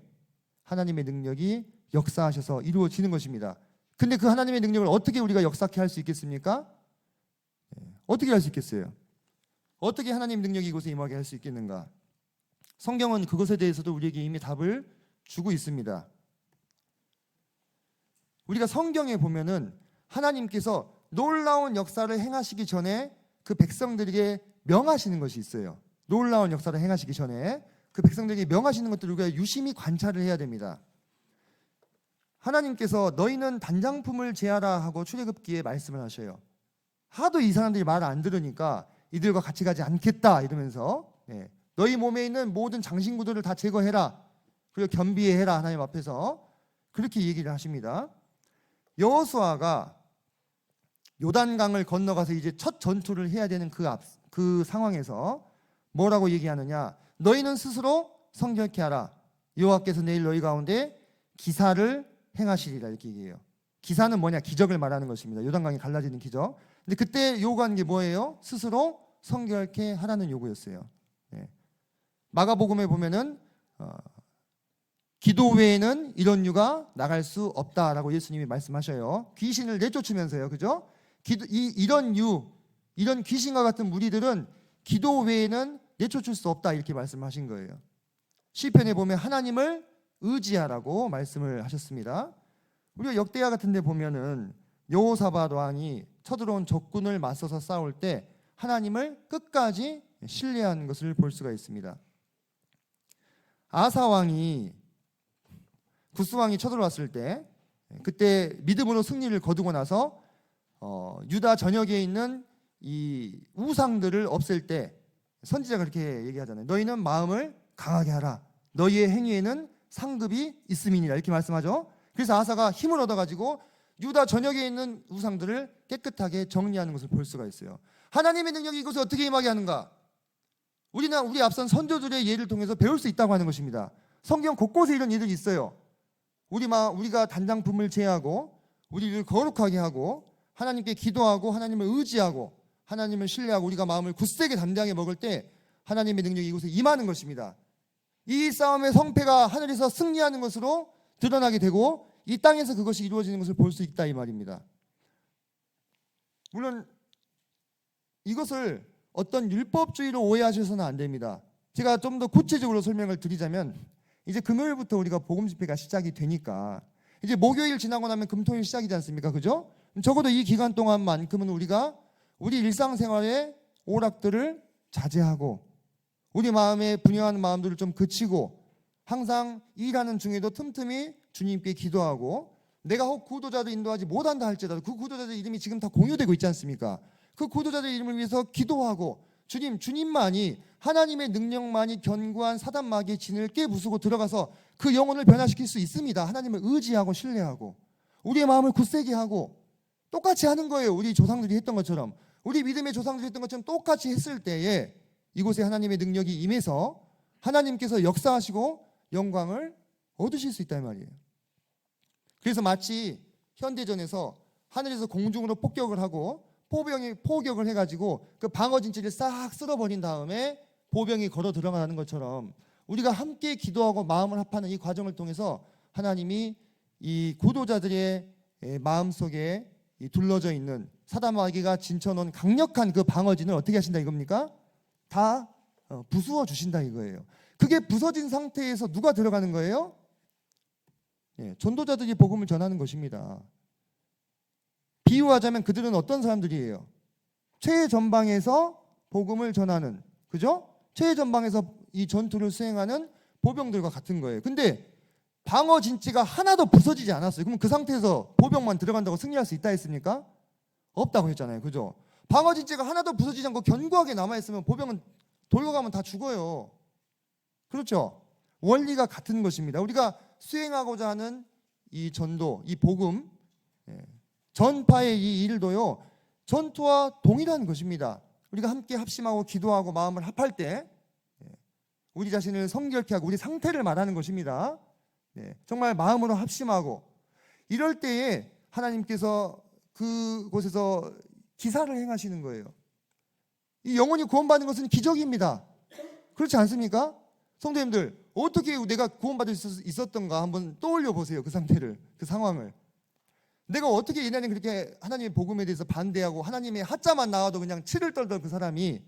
하나님의 능력이 역사하셔서 이루어지는 것입니다. 근데 그 하나님의 능력을 어떻게 우리가 역사케 할 수 있겠습니까? 어떻게 할 수 있겠어요? 어떻게 하나님 능력이 이곳에 임하게 할 수 있겠는가? 성경은 그것에 대해서도 우리에게 이미 답을 주고 있습니다. 우리가 성경에 보면은 하나님께서 놀라운 역사를 행하시기 전에 그 백성들에게 명하시는 것이 있어요. 놀라운 역사를 행하시기 전에 그 백성들에게 명하시는 것들을 우리가 유심히 관찰을 해야 됩니다. 하나님께서 너희는 단장품을 제하라 하고 출애굽기에 말씀을 하셔요. 하도 이 사람들이 말을 안 들으니까 이들과 같이 가지 않겠다 이러면서 너희 몸에 있는 모든 장신구들을 다 제거해라, 그리고 겸비해라 하나님 앞에서 그렇게 얘기를 하십니다. 여호수아가 요단강을 건너가서 이제 첫 전투를 해야 되는 그 상황에서 뭐라고 얘기하느냐? 너희는 스스로 성결케 하라. 여호와께서 내일 너희 가운데 기사를 행하시리라 이렇게 얘기해요. 기사는 뭐냐? 기적을 말하는 것입니다. 요단강이 갈라지는 기적. 근데 그때 요구한 게 뭐예요? 스스로 성결케 하라는 요구였어요. 마가복음에 보면은 기도 외에는 이런 유가 나갈 수 없다라고 예수님이 말씀하셔요. 귀신을 내쫓으면서요, 그죠? 이런 귀신과 같은 무리들은 기도 외에는 내쫓을 수 없다 이렇게 말씀하신 거예요. 시편에 보면 하나님을 의지하라고 말씀을 하셨습니다. 우리가 역대하 같은 데 보면은 여호사밧 왕이 쳐들어온 적군을 맞서서 싸울 때 하나님을 끝까지 신뢰한 것을 볼 수가 있습니다. 아사 왕이 구스 왕이 쳐들어왔을 때 그때 믿음으로 승리를 거두고 나서 유다 전역에 있는 이 우상들을 없앨 때 선지자가 그렇게 얘기하잖아요. 너희는 마음을 강하게 하라. 너희의 행위에는 상급이 있음이니라 이렇게 말씀하죠. 그래서 아사가 힘을 얻어가지고 유다 전역에 있는 우상들을 깨끗하게 정리하는 것을 볼 수가 있어요. 하나님의 능력이 이곳에 어떻게 임하게 하는가? 우리 앞선 선조들의 예를 통해서 배울 수 있다고 하는 것입니다. 성경 곳곳에 이런 일들이 있어요. 우리가 단장품을 제하고 우리를 거룩하게 하고 하나님께 기도하고 하나님을 의지하고 하나님을 신뢰하고 우리가 마음을 굳세게 담대하게 먹을 때 하나님의 능력이 이곳에 임하는 것입니다. 이 싸움의 성패가 하늘에서 승리하는 것으로 드러나게 되고 이 땅에서 그것이 이루어지는 것을 볼 수 있다 이 말입니다. 물론 이것을 어떤 율법주의로 오해하셔서는 안 됩니다. 제가 좀 더 구체적으로 설명을 드리자면 이제 금요일부터 우리가 복음 집회가 시작이 되니까 이제 목요일 지나고 나면 금토일 시작이지 않습니까? 그죠? 적어도 이 기간 동안만큼은 우리가 우리 일상생활의 오락들을 자제하고 우리 마음에 분여하는 마음들을 좀 그치고 항상 일하는 중에도 틈틈이 주님께 기도하고 내가 혹 구도자를 인도하지 못한다 할지라도 그 구도자들 이름이 지금 다 공유되고 있지 않습니까? 그 구도자들 이름을 위해서 기도하고 주님만이 하나님의 능력만이 견고한 사단 마귀의 진을 깨부수고 들어가서 그 영혼을 변화시킬 수 있습니다. 하나님을 의지하고 신뢰하고 우리의 마음을 굳세게 하고 똑같이 하는 거예요. 우리 조상들이 했던 것처럼 우리 믿음의 조상들이 했던 것처럼 똑같이 했을 때에 이곳에 하나님의 능력이 임해서 하나님께서 역사하시고 영광을 얻으실 수 있다는 말이에요. 그래서 마치 현대전에서 하늘에서 공중으로 폭격을 하고 포격을 해가지고 그 방어진지를 싹 쓸어버린 다음에 보병이 걸어 들어가는 것처럼 우리가 함께 기도하고 마음을 합하는 이 과정을 통해서 하나님이 이 구도자들의 마음속에 둘러져 있는 사단 마귀가 진쳐놓은 강력한 그 방어진을 어떻게 하신다 이겁니까? 다 부수어 주신다 이거예요. 그게 부서진 상태에서 누가 들어가는 거예요? 전도자들이 복음을 전하는 것입니다. 비유하자면 그들은 어떤 사람들이에요? 최전방에서 복음을 전하는, 그죠? 최전방에서 이 전투를 수행하는 보병들과 같은 거예요. 근데 방어 진지가 하나도 부서지지 않았어요. 그럼 그 상태에서 보병만 들어간다고 승리할 수 있다 했습니까? 없다고 했잖아요. 그죠? 방어 진지가 하나도 부서지지 않고 견고하게 남아있으면 보병은 돌아가면 다 죽어요. 그렇죠? 원리가 같은 것입니다. 우리가 수행하고자 하는 이 전도, 이 복음, 전파의 이 일도요, 전투와 동일한 것입니다. 우리가 함께 합심하고 기도하고 마음을 합할 때 우리 자신을 성결케 하고 우리 상태를 말하는 것입니다. 정말 마음으로 합심하고 이럴 때에 하나님께서 그곳에서 기사를 행하시는 거예요. 이 영혼이 구원받는 것은 기적입니다. 그렇지 않습니까? 성도님들, 어떻게 내가 구원받을 수 있었던가 한번 떠올려 보세요. 그 상태를, 그 상황을. 내가 어떻게 옛날에 그렇게 하나님의 복음에 대해서 반대하고 하나님의 하자만 나와도 그냥 치를 떨던 그 사람이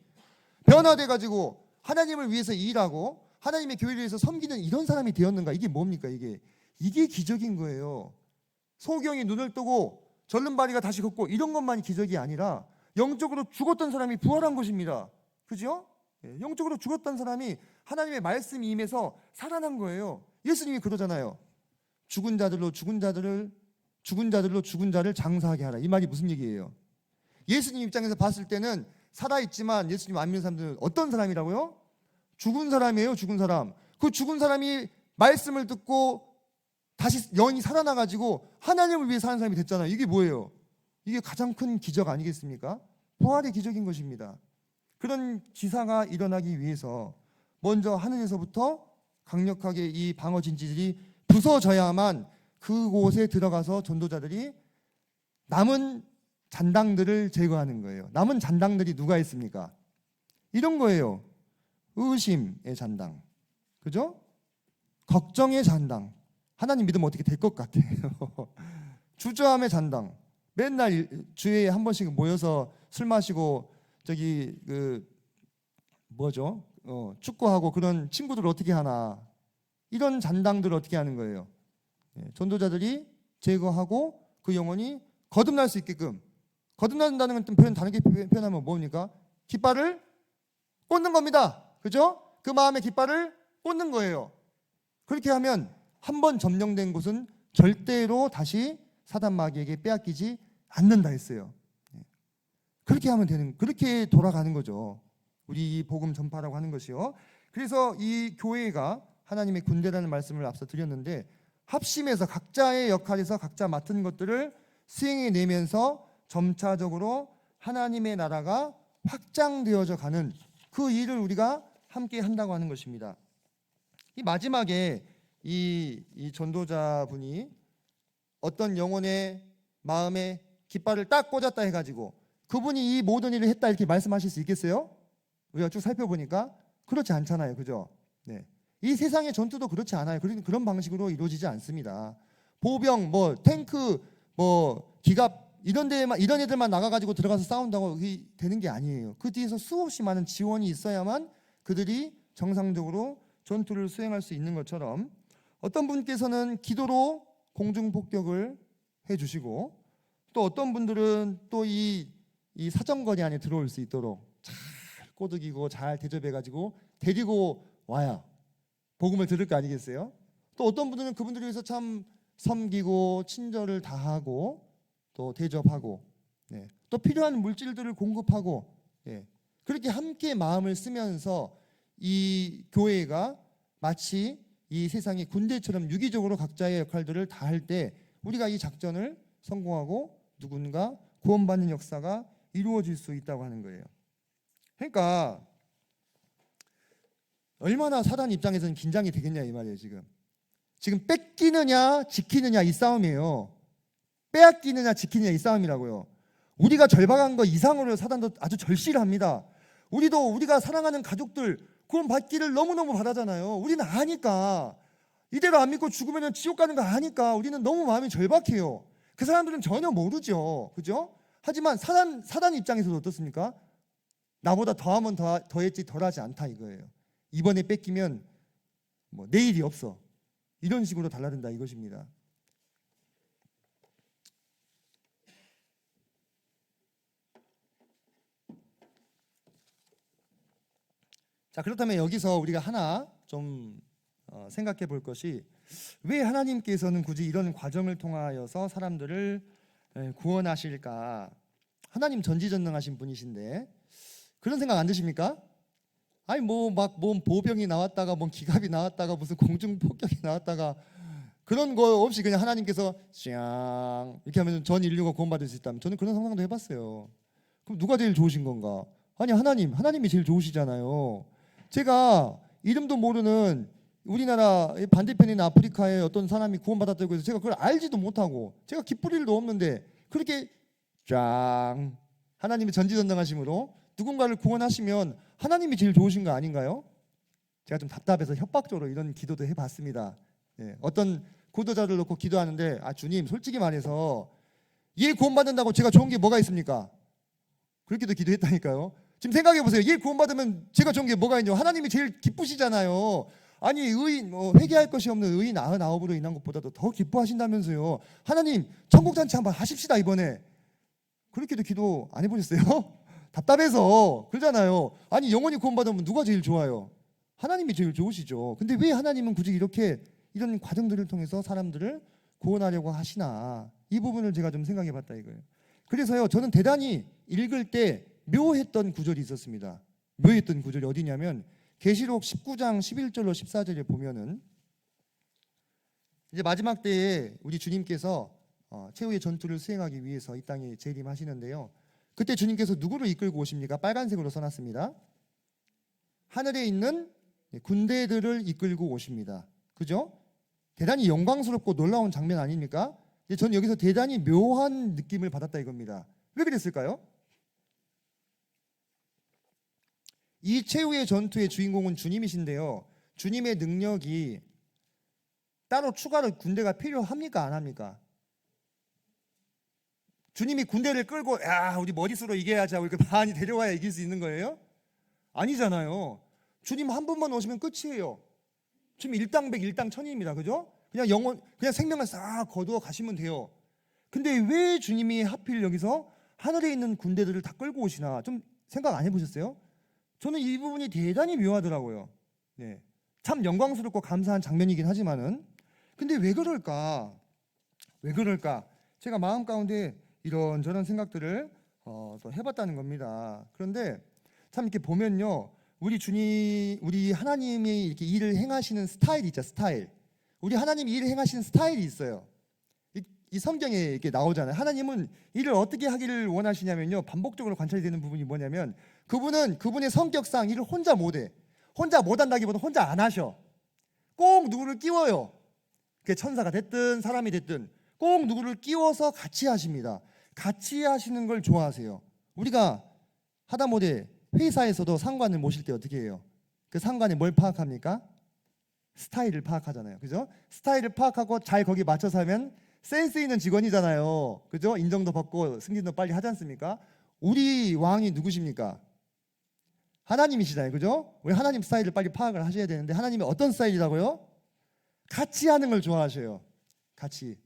변화돼가지고 하나님을 위해서 일하고 하나님의 교회를 위해서 섬기는 이런 사람이 되었는가? 이게 뭡니까? 이게 기적인 거예요. 소경이 눈을 뜨고 절름발이가 다시 걷고 이런 것만이 기적이 아니라 영적으로 죽었던 사람이 부활한 것입니다. 그죠? 영적으로 죽었던 사람이 하나님의 말씀이 임해서 살아난 거예요. 예수님이 그러잖아요. 죽은 자들로 죽은 자를 장사하게 하라. 이 말이 무슨 얘기예요? 예수님 입장에서 봤을 때는 살아있지만 예수님 안 믿는 사람들은 어떤 사람이라고요? 죽은 사람이에요. 죽은 사람. 그 죽은 사람이 말씀을 듣고 다시 영이 살아나가지고 하나님을 위해 사는 사람이 됐잖아요. 이게 뭐예요? 이게 가장 큰 기적 아니겠습니까? 부활의 기적인 것입니다. 그런 기사가 일어나기 위해서 먼저 하늘에서부터 강력하게 이 방어 진지들이 부서져야만 그곳에 들어가서 전도자들이 남은 잔당들을 제거하는 거예요. 남은 잔당들이 누가 있습니까? 이런 거예요. 의심의 잔당, 그죠? 걱정의 잔당. 하나님 믿으면 어떻게 될 것 같아요. 주저함의 잔당. 맨날 주에 한 번씩 모여서 술 마시고 저기 축구하고 그런 친구들 어떻게 하나. 이런 잔당들을 어떻게 하는 거예요? 전도자들이 제거하고 그 영혼이 거듭날 수 있게끔. 거듭난다는 건 표현 다르게 표현하면 뭡니까? 깃발을 꽂는 겁니다. 그죠? 그 마음의 깃발을 꽂는 거예요. 그렇게 하면 한 번 점령된 곳은 절대로 다시 사단 마귀에게 빼앗기지 않는다 했어요. 그렇게 하면 그렇게 돌아가는 거죠. 우리 이 복음 전파라고 하는 것이요. 그래서 이 교회가 하나님의 군대라는 말씀을 앞서 드렸는데 합심해서 각자의 역할에서 각자 맡은 것들을 수행해내면서 점차적으로 하나님의 나라가 확장되어져 가는 그 일을 우리가 함께 한다고 하는 것입니다. 이 마지막에 이 전도자분이 어떤 영혼의 마음에 깃발을 딱 꽂았다 해가지고 그분이 이 모든 일을 했다 이렇게 말씀하실 수 있겠어요? 우리가 쭉 살펴보니까 그렇지 않잖아요. 그죠? 네. 이 세상의 전투도 그렇지 않아요. 그런 방식으로 이루어지지 않습니다. 보병, 탱크, 기갑 이런 애들만 나가가지고 들어가서 싸운다고 되는 게 아니에요. 그 뒤에서 수없이 많은 지원이 있어야만 그들이 정상적으로 전투를 수행할 수 있는 것처럼 어떤 분께서는 기도로 공중 폭격을 해주시고 또 어떤 분들은 또 이 사정거리 안에 들어올 수 있도록 잘 꼬드기고 잘 대접해가지고 데리고 와야 복음을 들을 거 아니겠어요? 또 어떤 분들은 그분들을 위해서 참 섬기고 친절을 다하고 또 대접하고 또 필요한 물질들을 공급하고 그렇게 함께 마음을 쓰면서 이 교회가 마치 이 세상의 군대처럼 유기적으로 각자의 역할들을 다할 때 우리가 이 작전을 성공하고 누군가 구원받는 역사가 이루어질 수 있다고 하는 거예요. 그러니까 얼마나 사단 입장에서는 긴장이 되겠냐 이 말이에요. 지금 뺏기느냐 지키느냐 이 싸움이에요. 빼앗기느냐 지키느냐 이 싸움이라고요. 우리가 절박한 거 이상으로 사단도 아주 절실합니다. 우리가 사랑하는 가족들 구원 받기를 너무너무 바라잖아요. 우리는 아니까. 이대로 안 믿고 죽으면 지옥 가는 거 아니까 우리는 너무 마음이 절박해요. 그 사람들은 전혀 모르죠. 그죠? 하지만 사단 입장에서도 어떻습니까? 나보다 더하면 더했지 덜하지 않다 이거예요. 이번에 뺏기면 내일이 없어. 이런 식으로 달라든다 이것입니다. 자, 그렇다면 여기서 우리가 하나 좀 생각해 볼 것이 왜 하나님께서는 굳이 이런 과정을 통하여서 사람들을 구원하실까? 하나님 전지전능하신 분이신데 그런 생각 안 드십니까? 아니 뭔 보병이 나왔다가 뭔 기갑이 나왔다가 무슨 공중 폭격이 나왔다가 그런 거 없이 그냥 하나님께서 샹 이렇게 하면 전 인류가 구원받을 수 있다면 저는 그런 상상도 해봤어요. 그럼 누가 제일 좋으신 건가? 아니 하나님이 제일 좋으시잖아요. 제가 이름도 모르는 우리나라 반대편에 있는 아프리카에 어떤 사람이 구원받았다고 해서 제가 그걸 알지도 못하고 제가 깃뿌리도 없는데 그렇게 쫙 하나님이 전지전능하심으로 누군가를 구원하시면 하나님이 제일 좋으신 거 아닌가요? 제가 좀 답답해서 협박적으로 이런 기도도 해봤습니다. 예, 어떤 구도자를 놓고 기도하는데 주님 솔직히 말해서 얘 구원받는다고 제가 좋은 게 뭐가 있습니까? 그렇게도 기도했다니까요. 지금 생각해보세요. 얘 구원받으면 제가 좋은 게 뭐가 있냐? 하나님이 제일 기쁘시잖아요. 아니 의인 회개할 것이 없는 의인 99으로 인한 것보다도 더 기뻐하신다면서요. 하나님 천국잔치 한번 하십시다 이번에. 그렇게도 기도 안 해보셨어요? 답답해서 그러잖아요. 아니 영원히 구원받으면 누가 제일 좋아요? 하나님이 제일 좋으시죠. 근데 왜 하나님은 굳이 이렇게 이런 과정들을 통해서 사람들을 구원하려고 하시나, 이 부분을 제가 좀 생각해 봤다 이거예요. 그래서요 저는 대단히 읽을 때 묘했던 구절이 있었습니다. 묘했던 구절이 어디냐면 계시록 19장 11절로 14절에 보면은 이제 마지막 때에 우리 주님께서 최후의 전투를 수행하기 위해서 이 땅에 재림하시는데요. 그때 주님께서 누구를 이끌고 오십니까? 빨간색으로 써놨습니다. 하늘에 있는 군대들을 이끌고 오십니다. 그죠? 대단히 영광스럽고 놀라운 장면 아닙니까? 저는 여기서 대단히 묘한 느낌을 받았다 이겁니다. 왜 그랬을까요? 이 최후의 전투의 주인공은 주님이신데요. 주님의 능력이 따로 추가로 군대가 필요합니까? 안 합니까? 주님이 군대를 끌고 우리 머릿수로 이겨야지 하고 이렇게 많이 데려와야 이길 수 있는 거예요? 아니잖아요. 주님 한 분만 오시면 끝이에요. 주님 일당백 일당천입니다. 그죠? 그냥 생명을 싹 거두어 가시면 돼요. 근데 왜 주님이 하필 여기서 하늘에 있는 군대들을 다 끌고 오시나 좀 생각 안 해보셨어요? 저는 이 부분이 대단히 묘하더라고요. 네. 참 영광스럽고 감사한 장면이긴 하지만은 근데 왜 그럴까? 왜 그럴까? 제가 마음 가운데 이런저런 생각들을 또 해봤다는 겁니다. 그런데 참 이렇게 보면요, 우리 하나님이 이렇게 일을 행하시는 스타일이 있죠, 스타일. 우리 하나님이 일을 행하시는 스타일이 있어요. 이 성경에 이렇게 나오잖아요. 하나님은 일을 어떻게 하기를 원하시냐면요, 반복적으로 관찰이 되는 부분이 뭐냐면 그분은 그분의 성격상 일을 혼자 못해. 혼자 못한다기보다 혼자 안 하셔. 꼭 누구를 끼워요. 그게 천사가 됐든 사람이 됐든 꼭 누구를 끼워서 같이 하십니다. 같이 하시는 걸 좋아하세요. 우리가 하다못해 회사에서도 상관을 모실 때 어떻게 해요? 그 상관이 뭘 파악합니까? 스타일을 파악하잖아요. 그죠? 스타일을 파악하고 잘 거기 맞춰서 하면 센스 있는 직원이잖아요. 그죠? 인정도 받고 승진도 빨리 하지 않습니까? 우리 왕이 누구십니까? 하나님이시잖아요. 그죠? 우리 하나님 스타일을 빨리 파악을 하셔야 되는데 하나님이 어떤 스타일이라고요? 같이 하는 걸 좋아하셔요. 같이.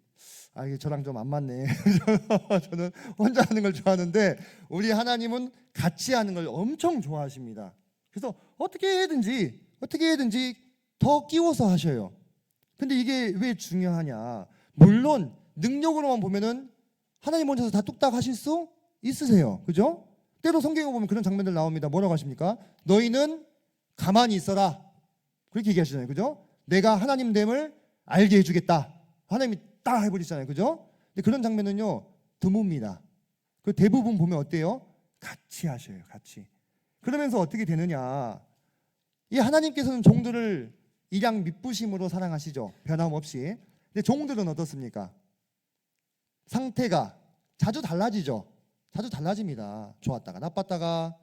이게 저랑 좀 안 맞네. 저는 혼자 하는 걸 좋아하는데 우리 하나님은 같이 하는 걸 엄청 좋아하십니다. 그래서 어떻게 해든지 더 끼워서 하셔요. 근데 이게 왜 중요하냐? 물론 능력으로만 보면은 하나님 혼자서 다 뚝딱 하실 수 있으세요. 그죠? 때로 성경에 보면 그런 장면들 나옵니다. 뭐라고 하십니까? 너희는 가만히 있어라. 그렇게 얘기하시잖아요. 그죠? 내가 하나님됨을 알게 해주겠다. 하나님이 딱 해버리잖아요. 그죠? 근데 그런 장면은요 드뭅니다. 그 대부분 보면 어때요? 같이 하셔요. 같이. 그러면서 어떻게 되느냐? 이 하나님께서는 종들을 일양 미쁘심으로 사랑하시죠. 변함없이. 근데 종들은 어떻습니까? 상태가 자주 달라지죠. 자주 달라집니다. 좋았다가 나빴다가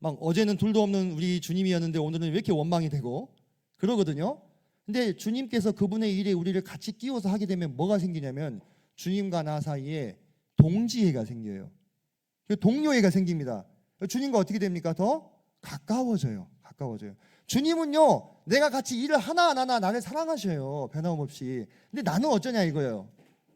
막 어제는 둘도 없는 우리 주님이었는데 오늘은 왜 이렇게 원망이 되고 그러거든요. 근데 주님께서 그분의 일에 우리를 같이 끼워서 하게 되면 뭐가 생기냐면 주님과 나 사이에 동지애가 생겨요. 동료애가 생깁니다. 주님과 어떻게 됩니까? 더 가까워져요. 주님은요 내가 같이 일을 하나 안 하나 나를 사랑하셔요. 변함없이. 근데 나는 어쩌냐 이거예요.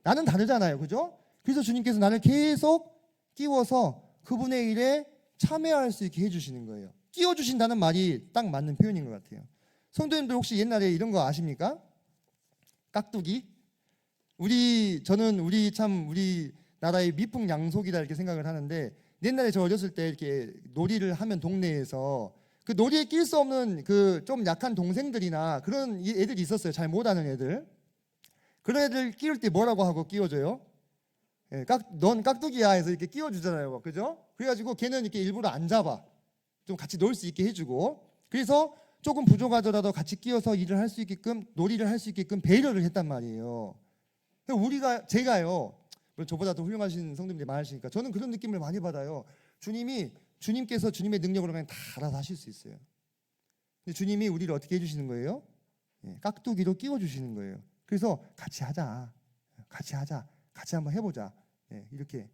나는 다르잖아요. 그죠? 그래서 주님께서 나를 계속 끼워서 그분의 일에 참여할 수 있게 해주시는 거예요. 끼워주신다는 말이 딱 맞는 표현인 것 같아요. 성도님들 혹시 옛날에 이런 거 아십니까? 깍두기? 저는 우리 나라의 미풍양속이다 이렇게 생각을 하는데 옛날에 저 어렸을 때 이렇게 놀이를 하면 동네에서 그 놀이에 낄 수 없는 그 좀 약한 동생들이나 그런 애들이 있었어요. 잘 못하는 애들. 그런 애들 끼울 때 뭐라고 하고 끼워줘요? 넌 깍두기야 해서 이렇게 끼워주잖아요. 그죠? 그래가지고 걔는 이렇게 일부러 안 잡아. 좀 같이 놀 수 있게 해주고. 그래서 조금 부족하더라도 같이 끼워서 일을 할 수 있게끔 놀이를 할 수 있게끔 배려를 했단 말이에요. 제가요 물론 저보다 더 훌륭하신 성도님들이 많으시니까 저는 그런 느낌을 많이 받아요. 주님께서 주님의 능력으로 그냥 다 알아서 하실 수 있어요. 근데 주님이 우리를 어떻게 해주시는 거예요? 깍두기로 끼워주시는 거예요. 그래서 같이 하자, 같이 한번 해보자. 이렇게.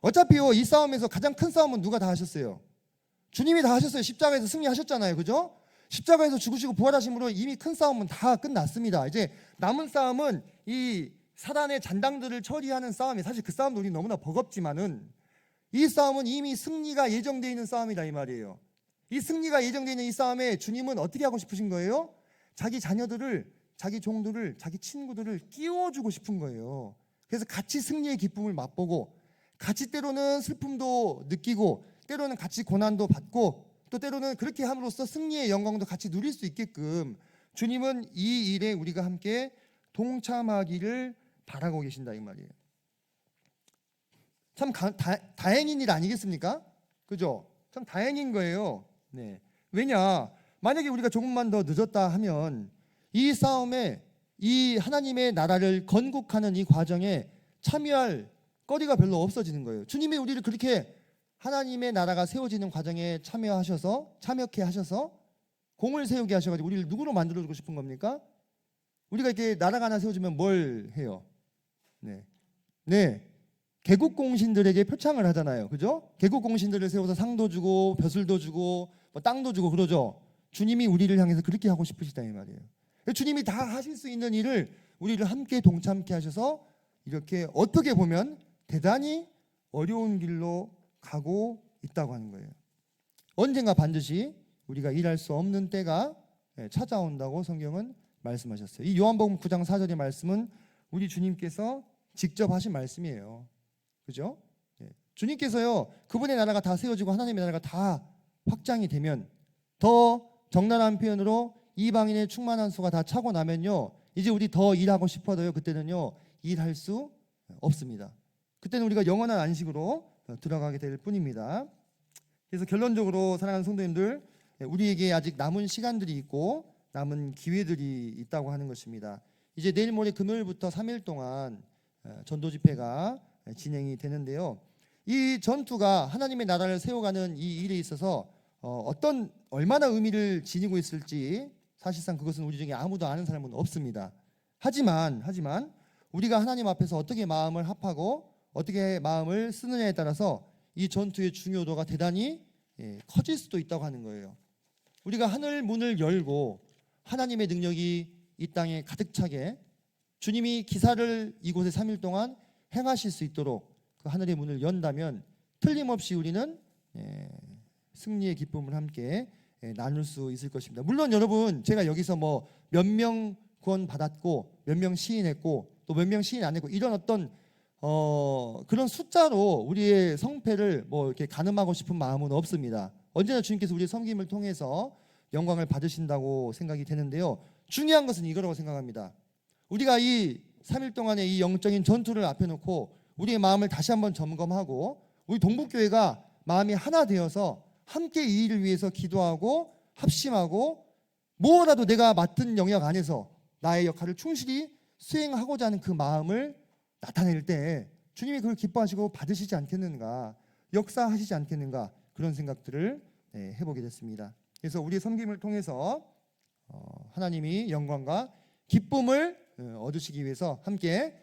어차피요, 이 싸움에서 가장 큰 싸움은 누가 다 하셨어요? 주님이 다 하셨어요. 십자가에서 승리하셨잖아요, 그죠? 십자가에서 죽으시고 부활하심으로 이미 큰 싸움은 다 끝났습니다. 이제 남은 싸움은 이 사단의 잔당들을 처리하는 싸움이, 사실 그 싸움도 우리 너무나 버겁지만은 이 싸움은 이미 승리가 예정되어 있는 싸움이다 이 말이에요. 이 승리가 예정되어 있는 이 싸움에 주님은 어떻게 하고 싶으신 거예요? 자기 자녀들을, 자기 종들을, 자기 친구들을 끼워주고 싶은 거예요. 그래서 같이 승리의 기쁨을 맛보고, 같이 때로는 슬픔도 느끼고, 때로는 같이 고난도 받고, 또 때로는 그렇게 함으로써 승리의 영광도 같이 누릴 수 있게끔 주님은 이 일에 우리가 함께 동참하기를 바라고 계신다 이 말이에요. 참 다행인 일 아니겠습니까? 그죠? 참 다행인 거예요. 네. 왜냐? 만약에 우리가 조금만 더 늦었다 하면 이 싸움에, 이 하나님의 나라를 건국하는 이 과정에 참여할 거리가 별로 없어지는 거예요. 주님이 우리를 그렇게 하나님의 나라가 세워지는 과정에 참여케 하셔서 공을 세우게 하셔가지고 우리를 누구로 만들어주고 싶은 겁니까? 우리가 이렇게 나라가 하나 세워지면 뭘 해요? 네. 개국 공신들에게 표창을 하잖아요. 그죠? 개국 공신들을 세워서 상도 주고 벼슬도 주고 뭐 땅도 주고 그러죠. 주님이 우리를 향해서 그렇게 하고 싶으시다 이 말이에요. 주님이 다 하실 수 있는 일을 우리를 함께 동참케 하셔서 이렇게 어떻게 보면 대단히 어려운 길로 가고 있다고 하는 거예요. 언젠가 반드시 우리가 일할 수 없는 때가 찾아온다고 성경은 말씀하셨어요. 이 요한복음 9장 4절의 말씀은 우리 주님께서 직접 하신 말씀이에요. 그죠? 주님께서요, 그분의 나라가 다 세워지고 하나님의 나라가 다 확장이 되면, 더 적나라한 표현으로 이방인의 충만한 수가 다 차고 나면요, 이제 우리 더 일하고 싶어도요, 그때는요 일할 수 없습니다. 그때는 우리가 영원한 안식으로 들어가게 될 뿐입니다. 그래서 결론적으로 사랑하는 성도님들, 우리에게 아직 남은 시간들이 있고 남은 기회들이 있다고 하는 것입니다. 이제 내일 모레 금요일부터 3일 동안 전도 집회가 진행이 되는데요. 이 전투가 하나님의 나라를 세워가는 이 일에 있어서 얼마나 의미를 지니고 있을지 사실상 그것은 우리 중에 아무도 아는 사람은 없습니다. 하지만 우리가 하나님 앞에서 어떻게 마음을 합하고 어떻게 마음을 쓰느냐에 따라서 이 전투의 중요도가 대단히 커질 수도 있다고 하는 거예요. 우리가 하늘 문을 열고 하나님의 능력이 이 땅에 가득 차게 주님이 기사를 이곳에 3일 동안 행하실 수 있도록 그 하늘의 문을 연다면 틀림없이 우리는 승리의 기쁨을 함께 나눌 수 있을 것입니다. 물론 여러분, 제가 여기서 뭐 몇 명 구원 받았고 몇 명 시인했고 또 몇 명 시인 안 했고 이런 어떤 그런 숫자로 우리의 성패를 뭐 이렇게 가늠하고 싶은 마음은 없습니다. 언제나 주님께서 우리의 섬김을 통해서 영광을 받으신다고 생각이 되는데요. 중요한 것은 이거라고 생각합니다. 우리가 이 3일 동안의 이 영적인 전투를 앞에 놓고 우리의 마음을 다시 한번 점검하고 우리 동북교회가 마음이 하나 되어서 함께 이 일을 위해서 기도하고 합심하고 뭐라도 내가 맡은 영역 안에서 나의 역할을 충실히 수행하고자 하는 그 마음을 나타낼 때 주님이 그걸 기뻐하시고 받으시지 않겠는가, 역사하시지 않겠는가, 그런 생각들을 해보게 됐습니다. 그래서 우리의 섬김을 통해서 하나님이 영광과 기쁨을 얻으시기 위해서 함께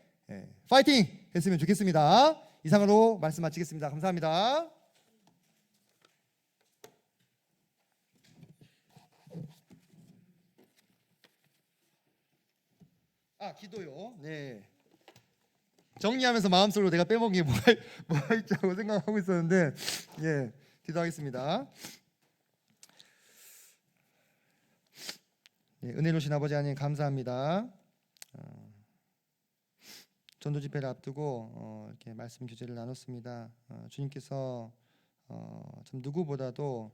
파이팅 했으면 좋겠습니다. 이상으로 말씀 마치겠습니다. 감사합니다. 기도요. 네. 정리하면서 마음속으로 내가 빼먹은 게 뭐가 있지 하고 생각하고 있었는데, 기도하겠습니다. 은혜로우신 아버지 하나님 감사합니다. 전도 집회를 앞두고 이렇게 말씀 교제를 나눴습니다. 주님께서 참 누구보다도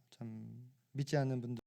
참 믿지 않는 분들